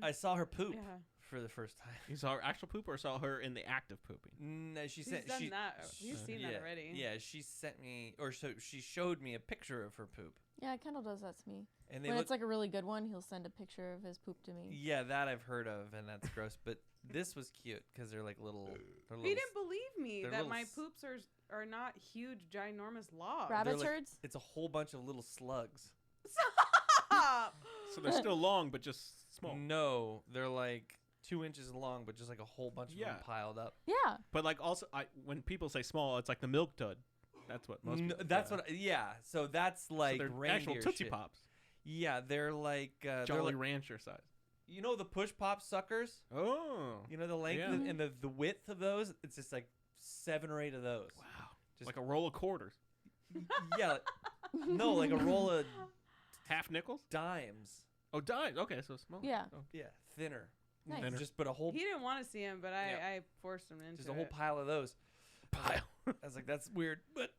I saw her poop Yeah. for the first time. You saw her actual poop or saw her in the act of pooping? No, She's done that. We've seen that already. Yeah, she sent me, or so she showed me a picture of her poop. Yeah, Kendall does that to me. And When it's like a really good one, he'll send a picture of his poop to me. Yeah, that I've heard of, and that's gross. But this was cute because they're like little. He didn't believe me they're that little my poops are not huge, ginormous logs. Rabbit They're like- turds? It's a whole bunch of little slugs. Stop! So they're still long, but just small. No, they're like 2 inches long, but just like a whole bunch of them piled up. Yeah. But like also, when people say small, it's like the milk dud. That's what most people That's say. what. Yeah, so that's like so they're actual reindeer Tootsie shit. Pops. Yeah, they're like Jolly like, Rancher size. you know the push pop suckers. Oh. You know the length Yeah. and the width of those. It's just like 7 or 8 of those. Wow. Just like a roll of quarters. Yeah. No, like a roll of Half nickels? dimes. Oh, dimes. Okay, so small. Yeah. Oh. Yeah, thinner. Nice. Thinner. Just put a whole He didn't want to see him, but I forced him into just a whole it. pile of those. Pile. I was like, that's weird, but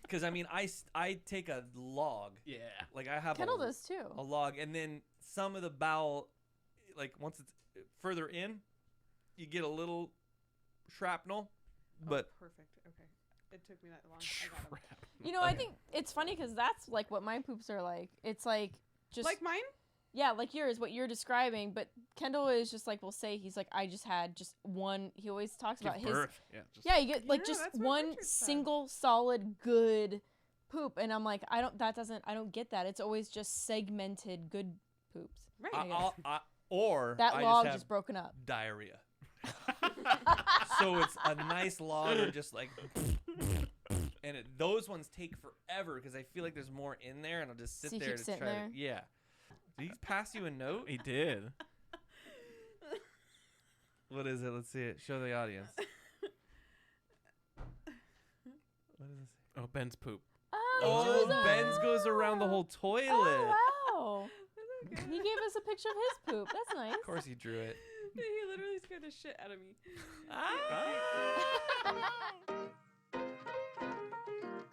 because I mean, I take a log. Yeah. Like I have Kendall a does too. log, and then some of the bowel, like once it's further in, you get a little shrapnel. But Perfect. Okay. It took me that long. I got him. You know, I think it's funny because that's like what my poops are like. It's like just Like mine? yeah, like yours, what you're describing. But Kendall is just like, we'll say he's like, I just had just one. He always talks about his. Birth. Yeah. Just Yeah, you get like Yeah, just that's what one Richard said. single solid good poop, and I'm like, I don't get that. It's always just segmented good poops. Right. or That I log just have just broken up. diarrhea. So it's a nice log of just like, and those ones take forever because I feel like there's more in there, and I'll just sit So you there keep to sitting try there? to. Yeah. Did he pass you a note? He did. What is it? Let's see it. Show the audience. What is this? Oh, Ben's poop. Oh, Juzo. Ben's goes around the whole toilet. Oh wow! He gave us a picture of his poop. That's nice. Of course he drew it. He literally scared the shit out of me.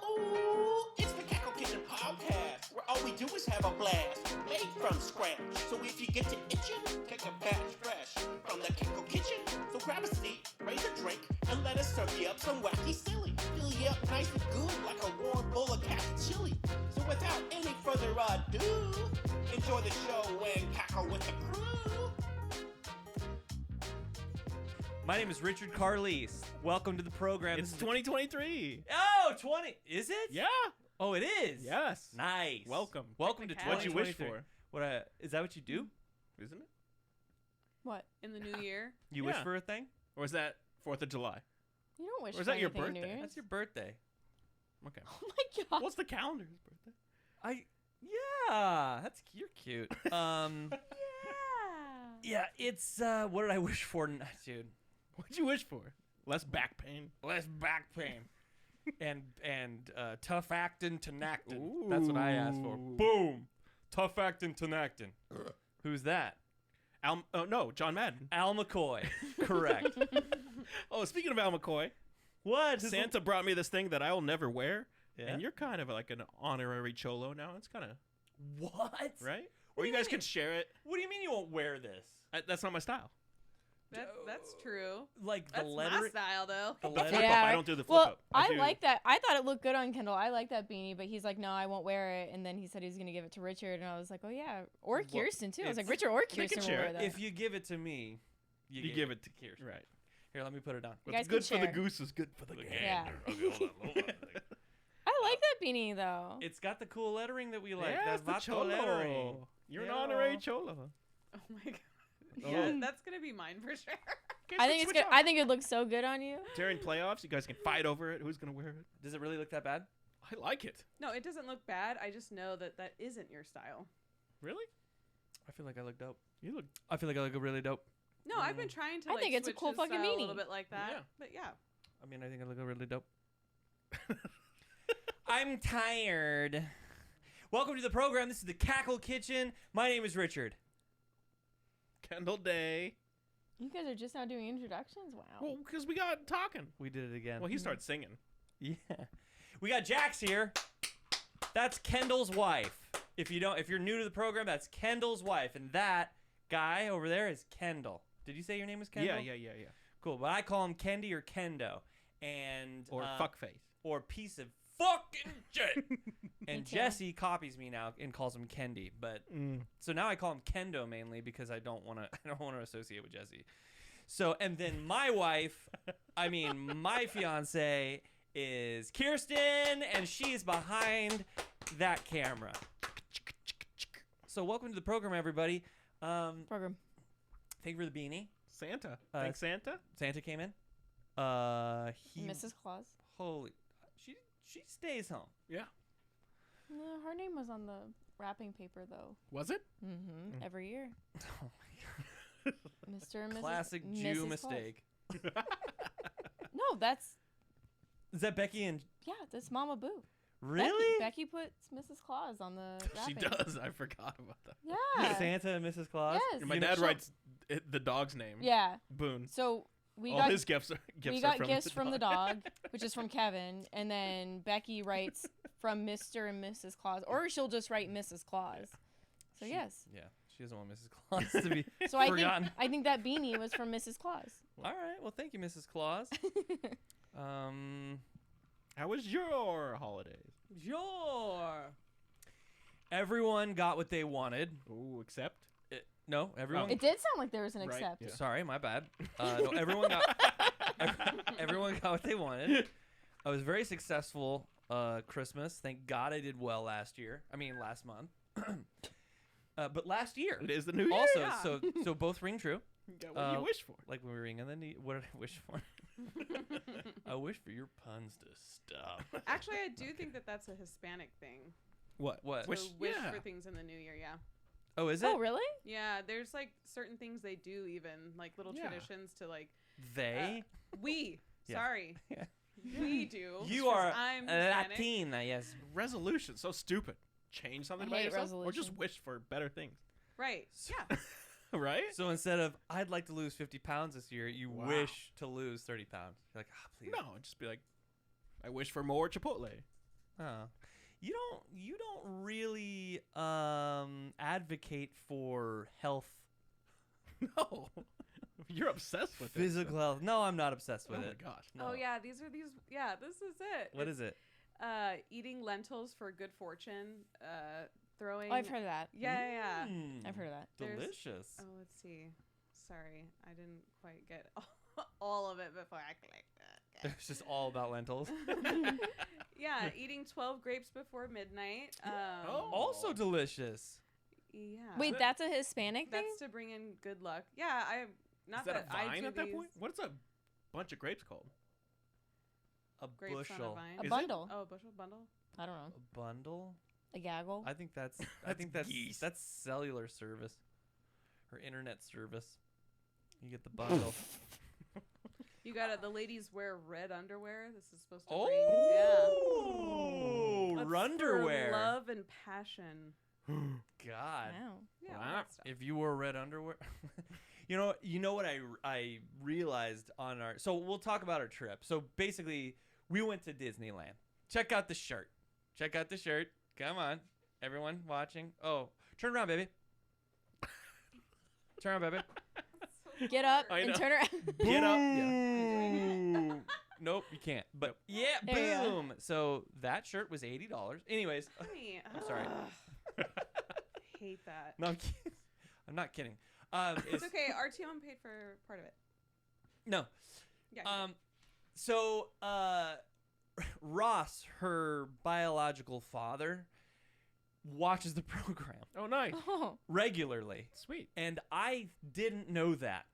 Ooh, it's the Cackle Kitchen podcast, where all we do is have a blast, made from scratch. So if you get to itching, take a batch fresh from the Cackle Kitchen. So grab a seat, raise a drink, and let us serve you up some wacky silly. Fill you up nice and good like a warm bowl of cat chili. So without any further ado, enjoy the show and cackle with the crew. My name is Richard Carlise. Welcome to the program. It's This is 2023. Oh, 20. Is it? Yeah. Oh, it is. Yes. Nice. Welcome. Welcome to Technicality. What'd you wish 2023. for? What? Is that what you do? Isn't it? What? In the new year. You wish Yeah. for a thing? Or is that 4th of July? You don't wish. Or is for that your anything on New birthday? Year's. That's your birthday. Okay. Oh my god. What's the calendar's birthday? Yeah. That's you're cute. Yeah. It's what did I wish for, dude? What'd you wish for? Less back pain. Less back pain. and tough acting to Nactin. That's what I asked for. Ooh. Boom. Tough acting to Nactin. Who's that? No, John Madden. Al McCoy. Correct. Oh, speaking of Al McCoy, What? Santa brought me this thing that I will never wear, Yeah? and you're kind of like an honorary cholo now. It's kind of What? right. What Or do you you guys mean? can share it. What do you mean you won't wear this? That's not my style. That's true. Like the That's my letter. style, though. The The letter. flip Yeah, up. I right. don't do the flip Well, up. I do- like that. I thought it looked good on Kendall. I like that beanie, but he's like, no, I won't wear it. And then he said he was gonna give it to Richard, and I was like, oh yeah, or Well, Kirsten too. I was like, it's- Richard or They can Kirsten will share wear it. that. If you give it to me, You give it to Kirsten. Right. Here, let me put it on. You What's guys good can for the share. goose is good for the gander. Yeah. Okay, hold on. I like that beanie though. It's got the cool lettering that we like. Yeah, That it's the Vato cholo. lettering. You're an Yeah. honorary cholo. Oh my god. Oh. Yeah, that's gonna be mine for sure. I think it's good. I think it looks so good on you. During playoffs, you guys can fight over it. Who's gonna wear it? Does it really look that bad? I like it. No, it doesn't look bad. I just know that that isn't your style. Really? I feel like I look dope. You look. I feel like I look really dope. No, I've been trying to. I Like, think it's a switch cool his fucking style a meanie. little bit like that. Yeah. But yeah. I mean, I think I look really dope. I'm tired. Welcome to the program. This is the Cackle Kitchen. My name is Richard. Kendall Day. You guys are just now doing introductions. Wow. Well, because we got talking. We did it again. Well, he started singing. Yeah. We got Jax here. That's Kendall's wife. If you're new to the program, that's Kendall's wife, and that guy over there is Kendall. Did you say your name was Kendall? Yeah. Cool, but I call him Kendy or Kendo, and Or fuckface. or piece of fucking shit. And too. Jesse copies me now and calls him Kendy, but so now I call him Kendo mainly because I don't want to associate with Jesse. So, and then my wife, my fiance is Cyrstin, and she's behind that camera. So welcome to the program, everybody. Program. Thank you for the beanie. Santa. Thanks, Santa. Santa came in. Mrs. Claus. Holy, she stays home. Yeah. No, her name was on the wrapping paper though. Was it? Mm-hmm. Every year. Oh my god. Mr. and Mrs. Classic Mrs. Jew Claus. mistake. No, that's Is that Becky and that's Mama Boo. really? Becky puts Mrs. Claus on the She wrapping. does. I forgot about that. Yeah. Santa and Mrs. Claus. Yes. And my You know- dad writes the dog's name. Yeah. Boone. So we All got his gifts are gifts from the dog, which is from Kevin, and then Becky writes from Mr. and Mrs. Claus, or she'll just write Mrs. Claus. So yes. Yeah, she doesn't want Mrs. Claus to be So I forgotten. think that beanie was from Mrs. Claus. All right. Well, thank you, Mrs. Claus. How was your holidays? Sure. Everyone got what they wanted. Ooh, except? No, everyone. It did sound like there was an Right, accept. yeah. Sorry, my bad. No, everyone got. Everyone got what they wanted. I was very successful. Christmas. Thank God I did well last month. But last year. It is the new year. Also, Yeah. so both ring true. You got what you wish for. Like when we ring and then what did I wish for? I wish for your puns to stop. Actually, I do think that that's a Hispanic thing. What? What? To Wish, wish yeah. for things in the new year, yeah. Oh, is it? Oh, really? Yeah, there's like certain things they do, even like little Yeah. traditions to like. They? We. Yeah. Sorry. Yeah. We do. You 'cause are I'm Hispanic. Latina, yes. Resolution. So stupid. Change something about hate yourself, or just resolution. wish for better things. Right. Yeah. Right? So instead of I'd like to lose 50 pounds this year, you Wow. wish to lose 30 pounds. You're like, please. No, just be like, I wish for more Chipotle. Oh. You don't really advocate for health, No. You're obsessed with physical health. No, I'm not obsessed it. with Oh it. my gosh. No. Oh yeah, these are these. Yeah, this is it. What is it? Eating lentils for good fortune. Throwing. Oh, I've heard of that. Yeah. Mm, I've heard of that. There's- delicious. Oh, let's see. Sorry, I didn't quite get all of it before I clicked it. It's just all about lentils. Yeah, eating 12 grapes before midnight. Oh. Also delicious. Yeah. Wait, that's a Hispanic thing? That's to bring in good luck. Yeah, I not Is that a I vine do at that these point? What is a bunch of grapes called? A grapes on a bushel. vine. A Is it? bundle. Oh, a bushel bundle. I don't know. A bundle? A gaggle. I think that's That's geese. that's cellular service or internet service. You get the bundle. You got it. The ladies wear red underwear. This is supposed to Oh, bring. Yeah. That's runderwear. For love and passion. God. Wow. Yeah. all Wow. that stuff. If you wore red underwear, you know what I realized on our. So we'll talk about our trip. So basically, we went to Disneyland. Check out the shirt. Check out the shirt. Come on, everyone watching. Oh, turn around, baby. Turn around, baby. Get up I and know. turn around. Get up. Yeah. Boom. Nope, you can't. But yeah, There you go. boom. So that shirt was $80. Anyways, Honey, I'm sorry. ugh. Hate that. no, I'm kidding. I'm not kidding. It's okay. RTM paid for part of it. No. Yeah. he did. So Ross, her biological father, watches the program Oh, nice. Oh. regularly, Sweet. and I didn't know that.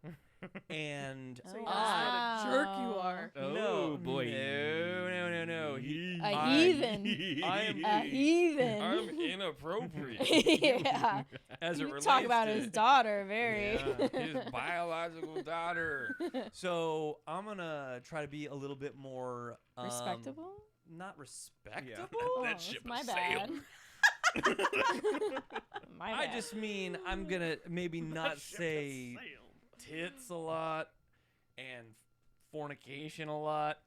And So you I- know what a jerk you are. Oh, no, boy. no. A heathen. I am A heathen. I'm inappropriate Yeah. as it You relates talk about to his daughter, very. Yeah, his biological daughter. So I'm gonna try to be a little bit more Respectable? Not respectable. Oh, that that's ship my has bad. sailed. My I bad. just mean I'm gonna maybe not say tits a lot and fornication a lot.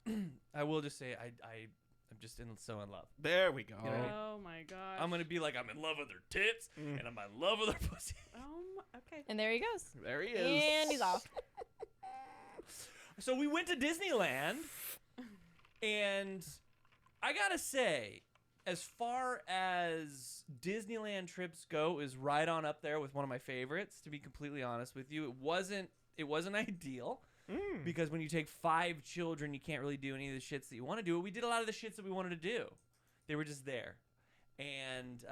I will just say I I'm just so in love. There we go. You know what I mean? Oh my gosh. I'm gonna be like, I'm in love with her tits, and I'm in love with her pussy. Okay. And there he goes. There he is. And he's off. So we went to Disneyland, and I gotta say, as far as Disneyland trips go, is right on up there with one of my favorites. To be completely honest with you, it wasn't ideal because when you take 5 children, you can't really do any of the shits that you want to do. We did a lot of the shits that we wanted to do. They were just there, and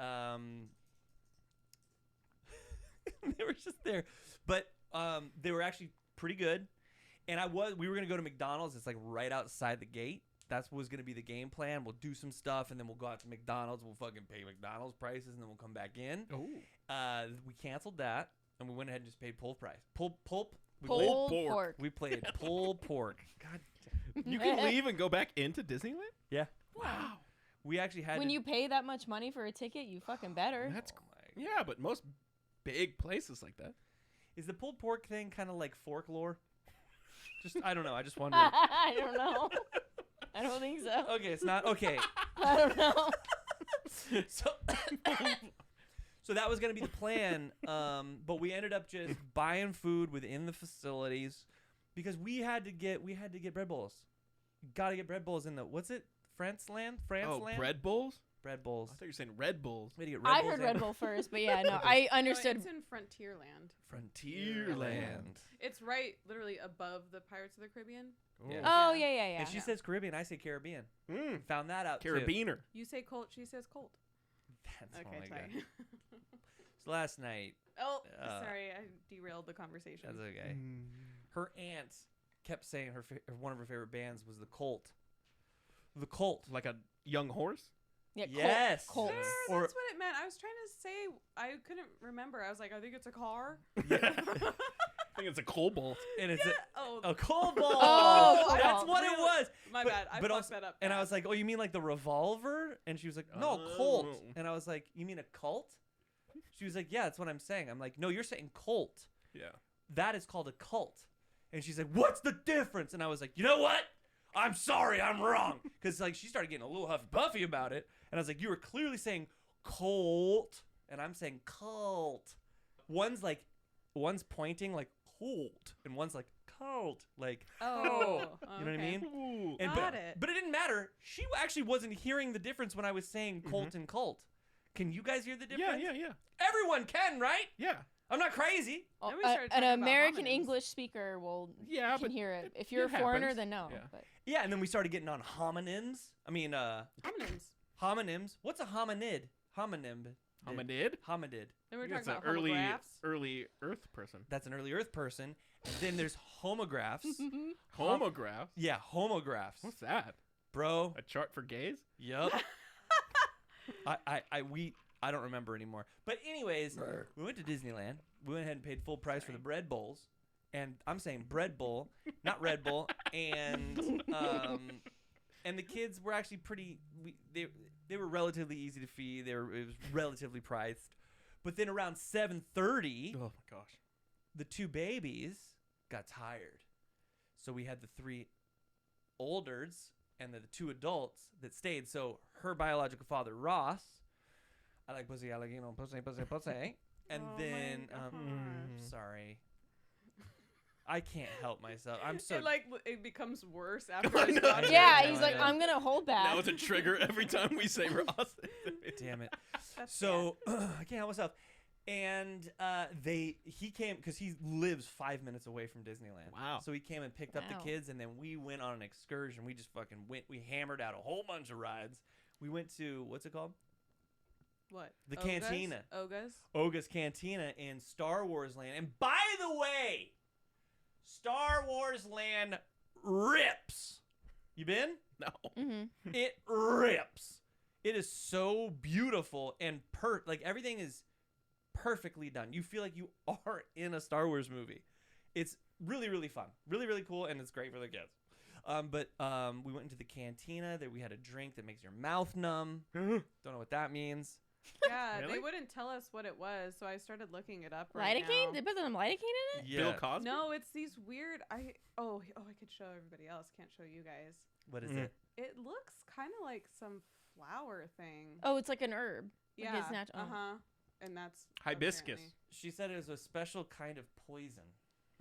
they were just there, but they were actually pretty good. And we were gonna go to McDonald's. It's like right outside the gate. That was gonna be the game plan. We'll do some stuff, and then we'll go out to McDonald's. We'll fucking pay McDonald's prices, and then we'll come back in. Oh. We canceled that, and we went ahead and just paid pulled price. Pulled Pulled pork. We played pulled pork. God damn. You can leave and go back into Disneyland? Yeah. Wow. We actually had When to, you pay that much money for a ticket, you fucking better. That's Oh my Yeah, but most big places like that. Is the pulled pork thing kind of like folklore? Just I don't know. I just wondered. I don't know. I don't think so. Okay, it's not okay. I don't know. So that was gonna be the plan, but we ended up just buying food within the facilities because we had to get bread bowls. Got to get bread bowls in the what's it? France land? Oh, bread bowls? Bread bowls. I thought you were saying Red Bulls. We had to get Red I Bulls heard in. Red Bull first, but yeah, no, I understood. No, it's in Frontierland. Frontierland. It's right, literally above the Pirates of the Caribbean. Yeah. Oh yeah. And she says Caribbean, I say Caribbean. Mm. Found that out too. Carabiner. You say Colt, she says Colt. That's Okay, oh my sorry. God. So last night, Oh, Uh, sorry, I derailed the conversation. that's okay. Her aunt kept saying one of her favorite bands was the Colt. The Colt. Like a young horse? Yeah, Yes. Colts. Sure, Or- that's what it meant. I was trying to say, I couldn't remember. I was like, I think it's a car. Yeah. I think it's a cobalt. And it's Oh, a cobalt. Oh, That's cobalt. what it was. my but- bad. I but fucked also- that up. And I bad. was like, oh, you mean like the revolver? And she was like, no, Colt. Oh. And I was like, you mean a cult? She was like, yeah, that's what I'm saying. I'm like, no, you're saying Colt. Yeah. That is called a cult. And she's like, what's the difference? And I was like, you know what? I'm sorry, I'm wrong. Because like she started getting a little huffy puffy about it. And I was like, you were clearly saying Colt. And I'm saying cult. One's pointing like Colt. And one's like cult. Like, oh, you know what I mean? Ooh. And Got it. But it didn't matter. She actually wasn't hearing the difference when I was saying Colt and cult. Can you guys hear the difference? Yeah. Everyone can, right? Yeah. I'm not crazy. Oh, Then we started an talking about American homonyms. English speaker Yeah, can but hear it. it- If you're it a foreigner, happens. then no. Yeah. But Yeah, and then we started getting on homonyms. I mean, Homonyms. homonyms. What's a homonid? Homonym. Hominid? Hominid. Then we're It's talking an about homographs. early Earth person. That's an early Earth person. And then there's homographs. Homograph? Yeah, homographs. What's that? Bro. A chart for gays? Yup. I don't remember anymore. But anyways, we went to Disneyland. We went ahead and paid full price for the bread bowls. And I'm saying bread bowl, not Red Bull. And the kids were actually pretty. They were relatively easy to feed. It was relatively priced. But then around 7:30, Oh my gosh. the 2 babies got tired. So we had the 3 olders and the 2 adults that stayed. So her biological father, Ross, I like pussy, I like, pussy. And Oh my then, gosh. sorry. I can't help myself. I'm so. It becomes worse after I it's know. done. yeah, I he's know, like, I know. I'm gonna hold back. Now it's a trigger every time we say Ross. Damn it. That's So I can't help myself. And he came because he lives 5 minutes away from Disneyland. Wow. So he came and picked up the Wow. kids, and then we went on an excursion. We just fucking went. We hammered out a whole bunch of rides. We went to what's it called? What? The Ogas? Cantina. Ogas? Oga's Cantina in Star Wars Land. And by the way, Star Wars Land rips. You been? No. Mm-hmm. It rips. It is so beautiful and everything is perfectly done. You feel like you are in a Star Wars movie. It's really, really fun. Really, really cool, and it's great for the kids. But we went into the cantina. There we had a drink that makes your mouth numb. Don't know what that means. Yeah, Really? they wouldn't tell us what it was, so I started looking it up right Lidocaine? now. They put some lidocaine in it? Yeah. Bill Cosby. No, it's these weird. I could show everybody else. Can't show you guys. What is Mm. it? It looks kind of like some flower thing. Oh, it's like an herb. Like yeah. it's natural. And that's Hibiscus. apparently- She said it was a special kind of poison.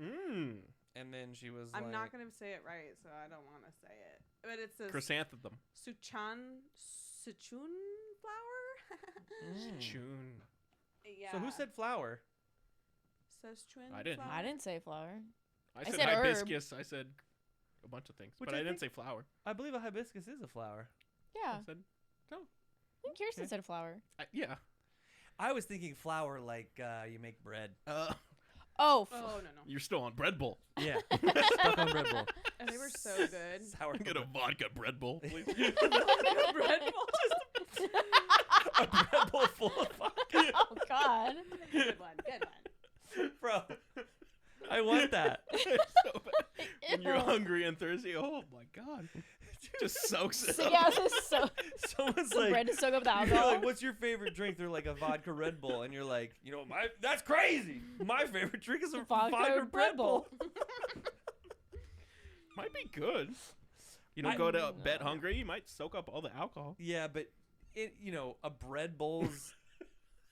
Mmm. And then she was I'm like, not gonna say it right, so I don't want to say it. But it's a Chrysanthemum. Sichun flower. Mm. Chun. Yeah. So who said flower? Sichuan I didn't. flower? I didn't say flower. I I said said herb. hibiscus. I said a bunch of things, Which but I I didn't say think- flower. I believe a hibiscus is a flower. Yeah. I said I think Kirsten Okay. said flower. yeah. I was thinking flour like you make bread. Oh, Oh no. You're still on bread bowl. Yeah. Stuck on bread bowl. And they were so good. Sour Get a vodka bread bowl, please. Bread bowl. a bread bowl full of vodka. oh God. Good one. Good one. Bro, I want that. so bad. When you're Ew. hungry and thirsty, oh my god. Just soaks it So, up. yeah, this is so Someone's some like, bread to soak up the you're alcohol. like, what's your favorite drink? They're like a vodka Red Bull, and you're like, that's crazy. My favorite drink is a vodka Bread Bull. Might be good. You don't I- go to bed hungry, you might soak up all the alcohol. Yeah, but a bread bowl's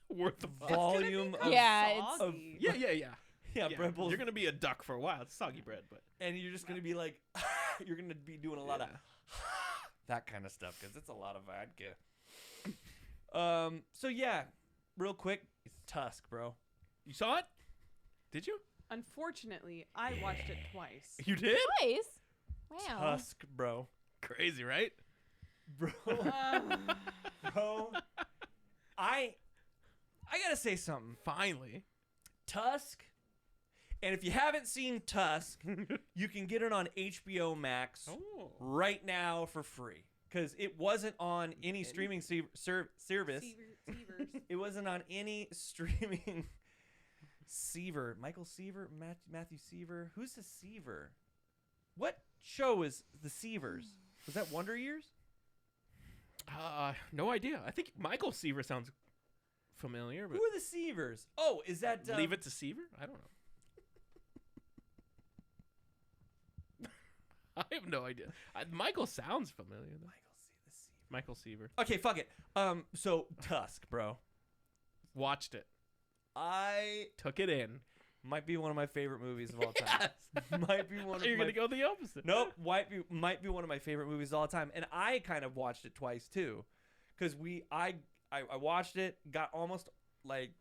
Worth of volume of Yeah, it's- Soggy. yeah, bread bowls, You're gonna be a duck for a while. It's soggy bread, but and you're just gonna be like, you're gonna be doing a lot of that kind of stuff because it's a lot of vodka. So yeah, real quick, Tusk, bro. you saw it? Did you? Unfortunately, I watched it twice. You did? Nice. Wow. Tusk, bro. Crazy, right? Bro, bro. I gotta say something. Finally. Tusk, and if you haven't seen Tusk, you can get it on HBO Max Oh. right now for free because it wasn't on any streaming service. Seavers. It wasn't on any streaming. Seaver, Michael Seaver, Matthew Seaver. Who's the Seaver? What show is the Seavers? Was that Wonder Years? No idea. I think Michael Seaver sounds familiar, but Who are the Seavers? Oh, is that Leave It to Seaver? I don't know. I have no idea. Michael sounds familiar though. Michael Seaver. Okay, fuck it. So Tusk, bro. Watched it. I Took it in. might be one of my favorite movies of all time. Might be one of You're my gonna go the opposite. Nope, might be one of my favorite movies of all time, and I kind of watched it twice too, because I watched it, got almost like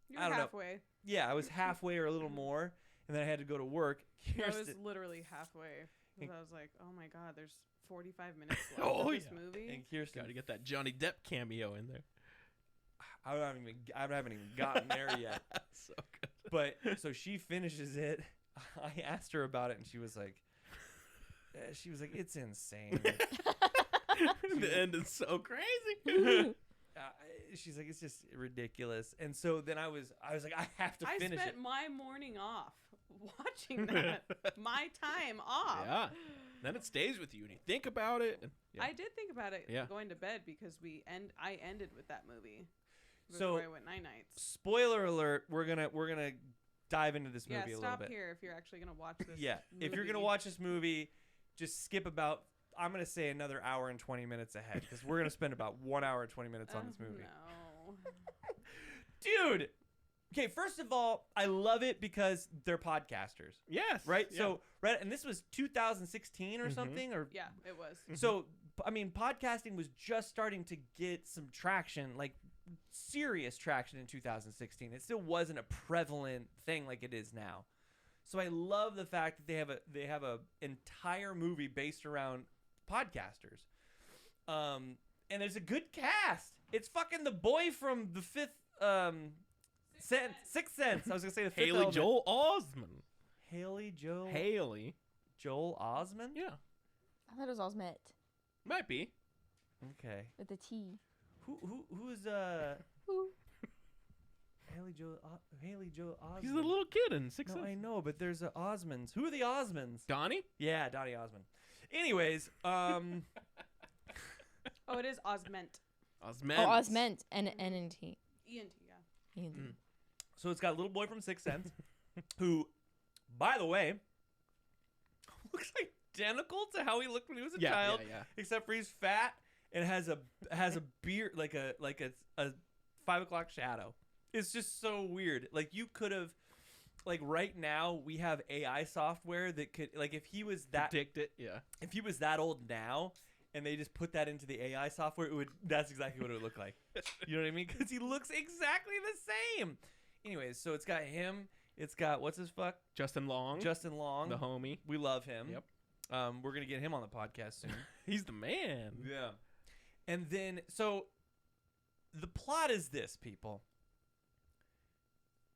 You're I don't know. halfway. I was halfway or a little more, and then I had to go to work. I was Kirsten, literally halfway. 'Cause I was like, oh my god, there's 45 minutes left Oh, of this yeah. movie. and Kirsten, Got to get that Johnny Depp cameo in there. I haven't even gotten there yet. So good. But so she finishes it. I asked her about it, and she was like, it's insane. The end is so crazy. She's like, it's just ridiculous. And so then I was like, I have to I finish spent it. my morning off watching that. My time off. Yeah. Then it stays with you, and you think about it. And, yeah. I did think about it Yeah. going to bed because I ended with that movie before So- I went night nights. Spoiler alert, we're gonna dive into this movie Yeah, a little stop bit. here if you're actually gonna watch this. Yeah, if you're gonna movie. watch this movie, just skip about. I'm gonna say another hour and 20 minutes ahead because we're gonna spend about 1 hour and 20 minutes on this movie. No. Dude. Okay, first of all, I love it because they're podcasters, Yes. right? Yeah. So, right, and this was 2016 or Mhm. something, or Yeah, it was. so. I mean, podcasting was just starting to get some traction, like serious traction in 2016. It still wasn't a prevalent thing like it is now. So I love the fact that they have a entire movie based around podcasters. And there's a good cast. It's fucking the boy from the Sixth Sense. I was gonna say the Fifth Haley Element. Joel Osment. Haley Joel Osment. Yeah. I thought it was Osmet Might be. Okay. with the T. Who's Who? Haley Joel Osment? He's a little kid in Six No, I Sense. know, but there's Osmonds. Who are the Osmonds? Donnie? Yeah, Donnie Osmond. Anyways, Oh, it is Osment. Osment. Oh, Osment and N-N-T. ENT, yeah. ENT. So it's got a little boy from Sixth Sense, who, by the way, looks identical to how he looked when he was a child, except for he's fat and has a beard like a 5 o'clock shadow. It's just so weird. Like you could have, like right now we have AI software that could, like if he was that predict it, yeah. If he was that old now, and they just put that into the AI software, that's exactly what it would look like. You know what I mean? Because he looks exactly the same. Anyways, so it's got him. It's got, what's his fuck? Justin Long. The homie. We love him. Yep. We're going to get him on the podcast soon. He's the man. Yeah. And then, so the plot is this, people.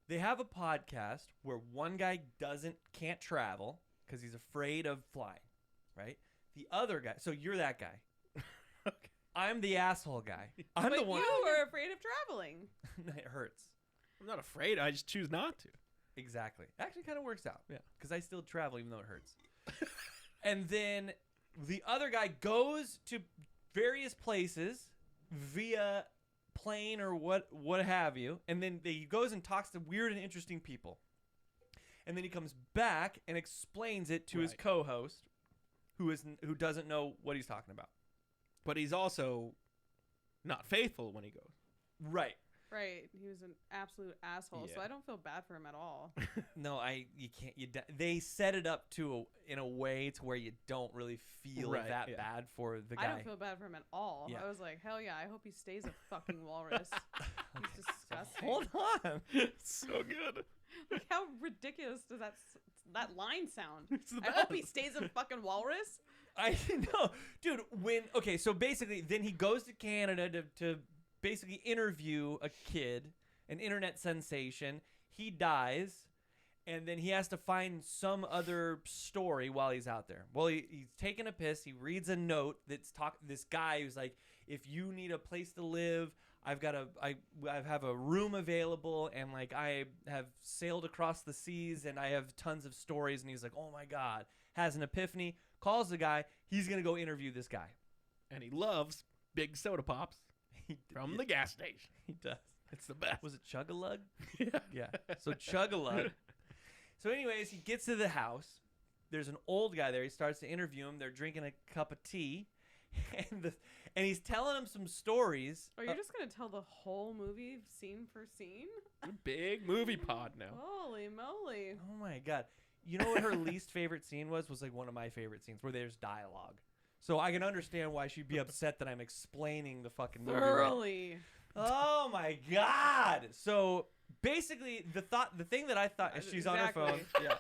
They have a podcast where one guy can't travel because he's afraid of flying, right? The other guy, so you're that guy. Okay. I'm the asshole guy. I'm but the one. you were afraid of traveling. It hurts. I'm not afraid. I just choose not to. Exactly. Actually kind of works out. Yeah. Because I still travel even though it hurts. And then the other guy goes to various places via plane or what have you. And then he goes and talks to weird and interesting people. And then he comes back and explains it to his co-host who doesn't know what he's talking about. But he's also not faithful when he goes. Right. Right. He was an absolute asshole, so I don't feel bad for him at all. No, you can't. They set it up in a way to where you don't really feel bad for the guy. I don't feel bad for him at all. Yeah. I was like, hell yeah, I hope he stays a fucking walrus. He's disgusting. Hold on. It's so good. Like, how ridiculous does that line sound? It's the I hope he best. stays a fucking walrus. I know, dude. So basically, then he goes to Canada to basically interview a kid, an internet sensation. He dies, and then he has to find some other story while he's out there. Well, he's taking a piss. He reads a note that's this guy who's like, if you need a place to live, I have a room available, and like I have sailed across the seas, and I have tons of stories. And he's like, oh my God, has an epiphany, calls the guy. He's gonna go interview this guy, and he loves big soda pops from the gas station. He does. It's the best. Was it Chug-a-Lug? Yeah. Yeah. So Chug-a-Lug. So anyways, he gets to the house. There's an old guy there. He starts to interview him. They're drinking a cup of tea, and he's telling him some stories. Are you just gonna tell the whole movie scene for scene? Big movie pod now. Holy moly! Oh my God. You know what her least favorite scene was like one of my favorite scenes where there's dialogue. So I can understand why she'd be upset that I'm explaining the fucking movie. Thoroughly. Oh my God. So basically the thing that I thought she's on her phone. Yeah.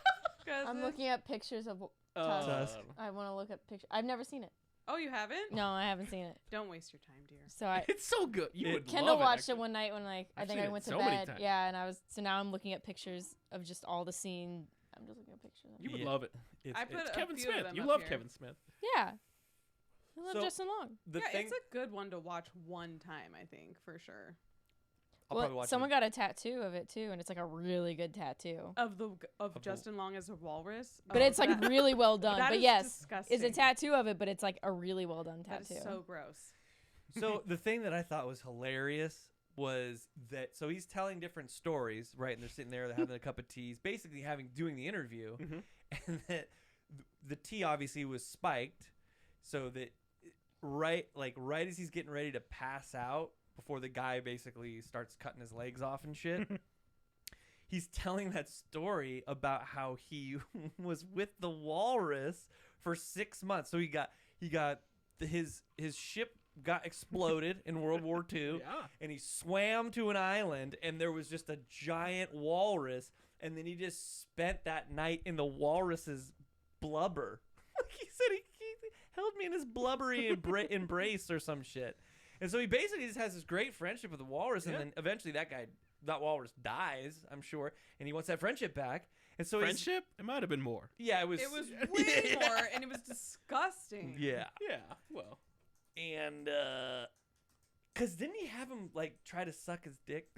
I'm looking at pictures of Tusk. I want to look at pictures. I've never seen it. Oh, you haven't? No, I haven't seen it. Don't waste your time, dear. So It's so good. You would Kendall love watched it it one night when I I've think seen I it went to so many bed. times. Yeah, and so now I'm looking at pictures of just all the scene. I'm just looking at pictures. You would love it. I put It's a Kevin few of Smith. them You up love here. Kevin Smith. Yeah. I love So- Justin Long. It's a good one to watch one time, I think, for sure. I'll probably Well, watch someone it. got a tattoo of it too, and it's like a really good tattoo. Of Justin Long as a walrus. But it's like really well done. That But is yes, disgusting. it's a tattoo of it, but it's like a really well done That tattoo. is so gross. So the thing that I thought was hilarious was that he's telling different stories, right? And they're sitting there, they're having a cup of tea, he's basically doing the interview, and that the tea obviously was spiked, so that right as he's getting ready to pass out, before the guy basically starts cutting his legs off and shit. He's telling that story about how he was with the walrus for 6 months. So his ship got exploded in World War II, and he swam to an island, and there was just a giant walrus, and then he just spent that night in the walrus's blubber. He said he held me in his blubbery embrace or some shit. And so he basically just has this great friendship with the walrus, and then eventually that walrus dies, I'm sure, and he wants that friendship back. And so Friendship? It might have been more. Yeah, it was way more, and it was disgusting. Yeah. Yeah, well. And cuz didn't he have him like try to suck his dick?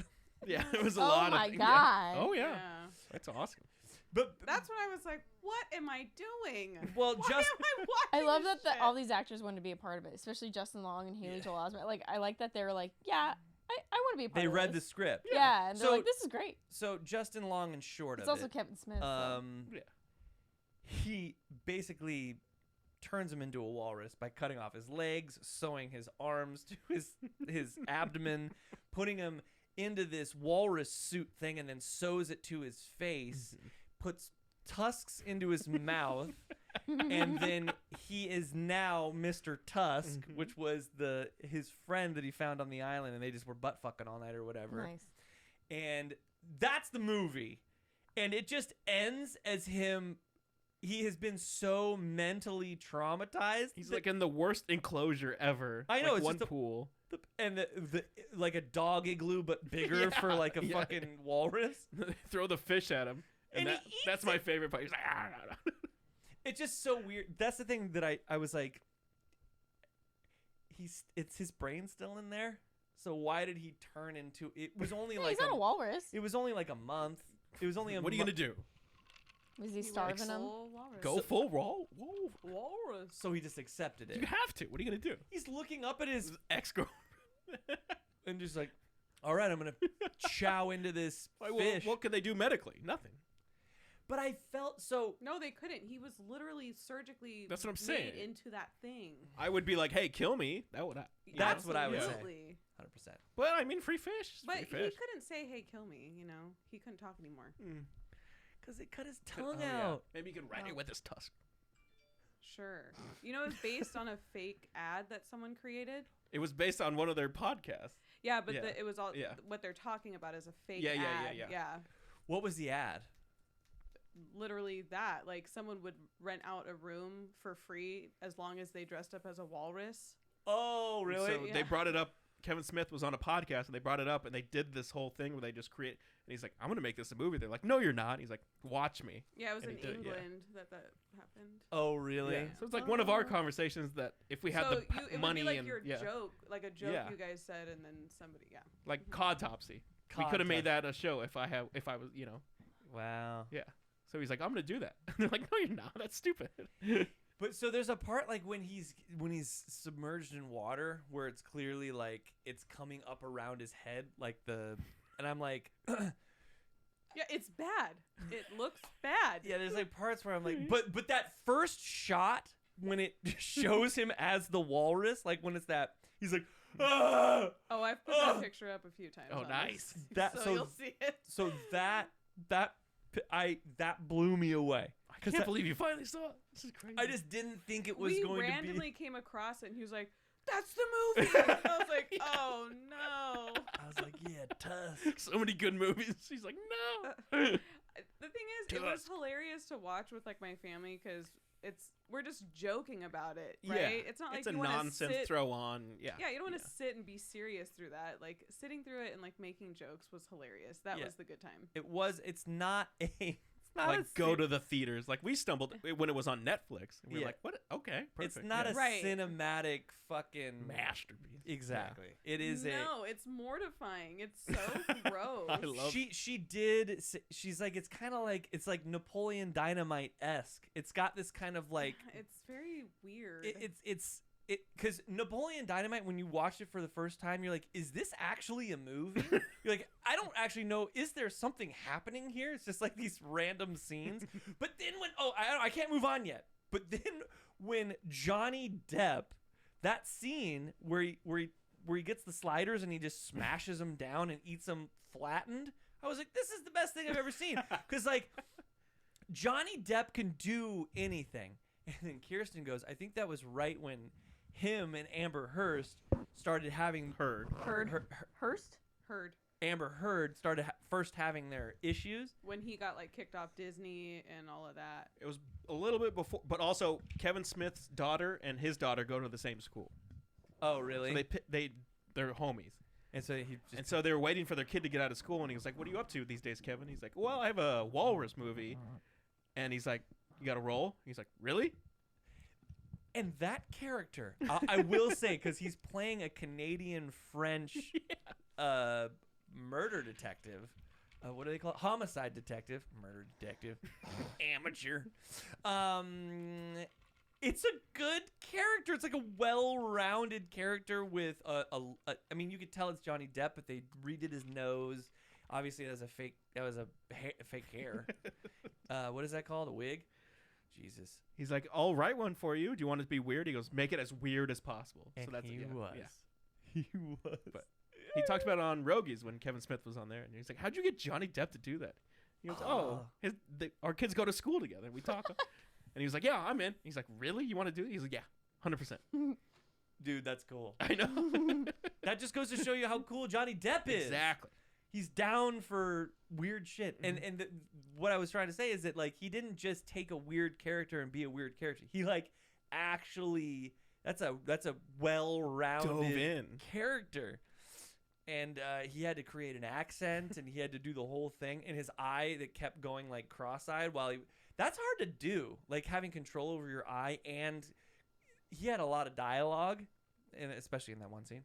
Yeah, it was a Oh lot my of God. Oh yeah. That's awesome. But That's when I was like, what am I doing? well, Why just am I I watching love this that shit? all these actors wanted to be a part of it, especially Justin Long and Haley Joel Osment. Like, I like that they were like, yeah, I want to be a part they of read the this. script. Yeah, and they're So- like, this is great. So Justin Long and short It's of also it, Kevin Smith. so. Yeah. he basically turns him into a walrus by cutting off his legs, sewing his arms to his abdomen, putting him into this walrus suit thing, and then sews it to his face, puts tusks into his mouth, and then he is now Mr. Tusk, which was his friend that he found on the island, and they just were butt fucking all night or whatever. Nice. And that's the movie. And it just ends as him. He has been so mentally traumatized. He's that- like in the worst enclosure ever. I know, Like it's one just a- pool. and the like a dog igloo, but bigger for like a yeah. fucking walrus. Throw the fish at him. And he that's eats my it. favorite part. He's like, It's just so weird. That's the thing that I was like, it's his brain still in there. So why did he turn into? It was only Yeah, like he's not a walrus. It was only like a month. It was only a. what are you gonna do? Was he He went starving him? full walrus. Go full roll? Whoa. walrus. So he just accepted it. You have to. What are you gonna do? He's looking up at his Ex-girl. and just like, all right, I'm gonna chow into this Like, fish. what could they do medically? Nothing. But I felt so. No, they couldn't. He was literally surgically That's what I'm made saying. into that thing. I would be like, hey, kill me. That would. That's what I would say. Absolutely. 100%. But I mean, free fish. It's But free he fish. couldn't say, "Hey, kill me." You know, he couldn't talk anymore. Because it cut his Oh, tongue yeah. out. Maybe you can ride it Well- with his tusk. Sure. You know, it's based on a fake ad that someone created. It was based on one of their podcasts. Yeah, but Yeah. it was all Yeah. what they're talking about is a fake Yeah, ad. yeah, yeah, yeah. What was the ad? Literally that. Like someone would rent out a room for free as long as they dressed up as a walrus. Oh, really? So Yeah. they brought it up. Kevin Smith was on a podcast and they brought it up and they did this whole thing where they just create. And he's like, I'm going to make this a movie. They're like, no, you're not. He's like, watch me. Yeah, it was And in he did it, yeah. England that happened. Oh, really? Yeah. So it's like one of our Oh. conversations that if we had so the it money would be like and your yeah, joke, like a joke Yeah. you guys said, and then somebody, like Codtopsy. We could have made that a show if I was, you know. Wow. Yeah. So he's like, I'm going to do that. And they're like, no, you're not. That's stupid. But so there's a part like when he's submerged in water where it's clearly like it's coming up around his head, like and I'm like, Yeah, it's bad. It looks bad. yeah, there's like parts where I'm like, but that first shot when it shows him as the walrus, like when it's that, he's like, ah! Oh, I've put that picture up a few times. Oh, on nice. this, That- so so- you'll see it. So that blew me away. I can't believe you finally saw it. This is crazy. I just didn't think it was We going randomly to be. came across it, and he was like, "That's the movie." And I was like, "Oh no." I was like, yeah, Tusk. So many good movies. She's like, no. The thing is, it was Tusk. hilarious to watch with like my family because we're just joking about it, Yeah. right? It's not like It's a you wanna nonsense sit, throw on. Yeah. Yeah, you don't want to sit and be serious through that. Like sitting through it and like making jokes was hilarious. That Yeah. was the good time. It's not a. It's not Like a go to the theaters. Like we stumbled when it was on Netflix. And we were Yeah. like, what? Okay, perfect. It's not yeah. a Right. cinematic fucking masterpiece. Exactly. It is No, it's mortifying. It's so gross. I love She did. She's like it's kind of like it's like Napoleon Dynamite esque. It's got this kind of like It's very weird. it's because Napoleon Dynamite, when you watch it for the first time, you're like, is this actually a movie? You're like, I don't actually know. Is there something happening here? It's just like these random scenes. But then I can't move on yet. But then when Johnny Depp, that scene where he gets the sliders and he just smashes them down and eats them flattened, I was like, this is the best thing I've ever seen. Because like Johnny Depp can do anything. And then Cyrstin goes, I think that was right when him and Amber Heard started having Heard. Amber Heard started first having their issues. When he got like kicked off Disney and all of that. It was a little bit before, but also Kevin Smith's daughter and his daughter go to the same school. Oh, really? So they're homies. And so he just And so they were waiting for their kid to get out of school, and he was like, "What are you up to these days, Kevin?" He's like, "Well, I have a walrus movie," and he's like, "You got to roll?" He's like, "Really?" and that character, I will say, because he's playing a Canadian French murder detective. what do they call it? Homicide detective, murder detective, amateur. It's a good character. It's like a well-rounded character with I mean, you could tell it's Johnny Depp, but they redid his nose. Obviously, that was a fake hair. What is that called? A wig? Jesus. He's like, I'll write one for you. Do you want it to be weird? He goes, make it as weird as possible. And so that's he yeah, was. yeah. He was. But he talked about it on Rogies when Kevin Smith was on there, and he's like, "How'd you get Johnny Depp to do that?" He goes, our kids go to school together. We talk." And he was like, "Yeah, I'm in." He's like, "Really? You want to do it?" He's like, "Yeah, 100%." Dude, that's cool. I know. That just goes to show you how cool Johnny Depp is. Exactly. He's down for weird shit. And what I was trying to say is that like he didn't just take a weird character and be a weird character. He like actually that's a Dove well-rounded in. character. And he had to create an accent and he had to do the whole thing. And his eye that kept going like cross-eyed while that's hard to do. Like having control over your eye, and he had a lot of dialogue, and especially in that one scene.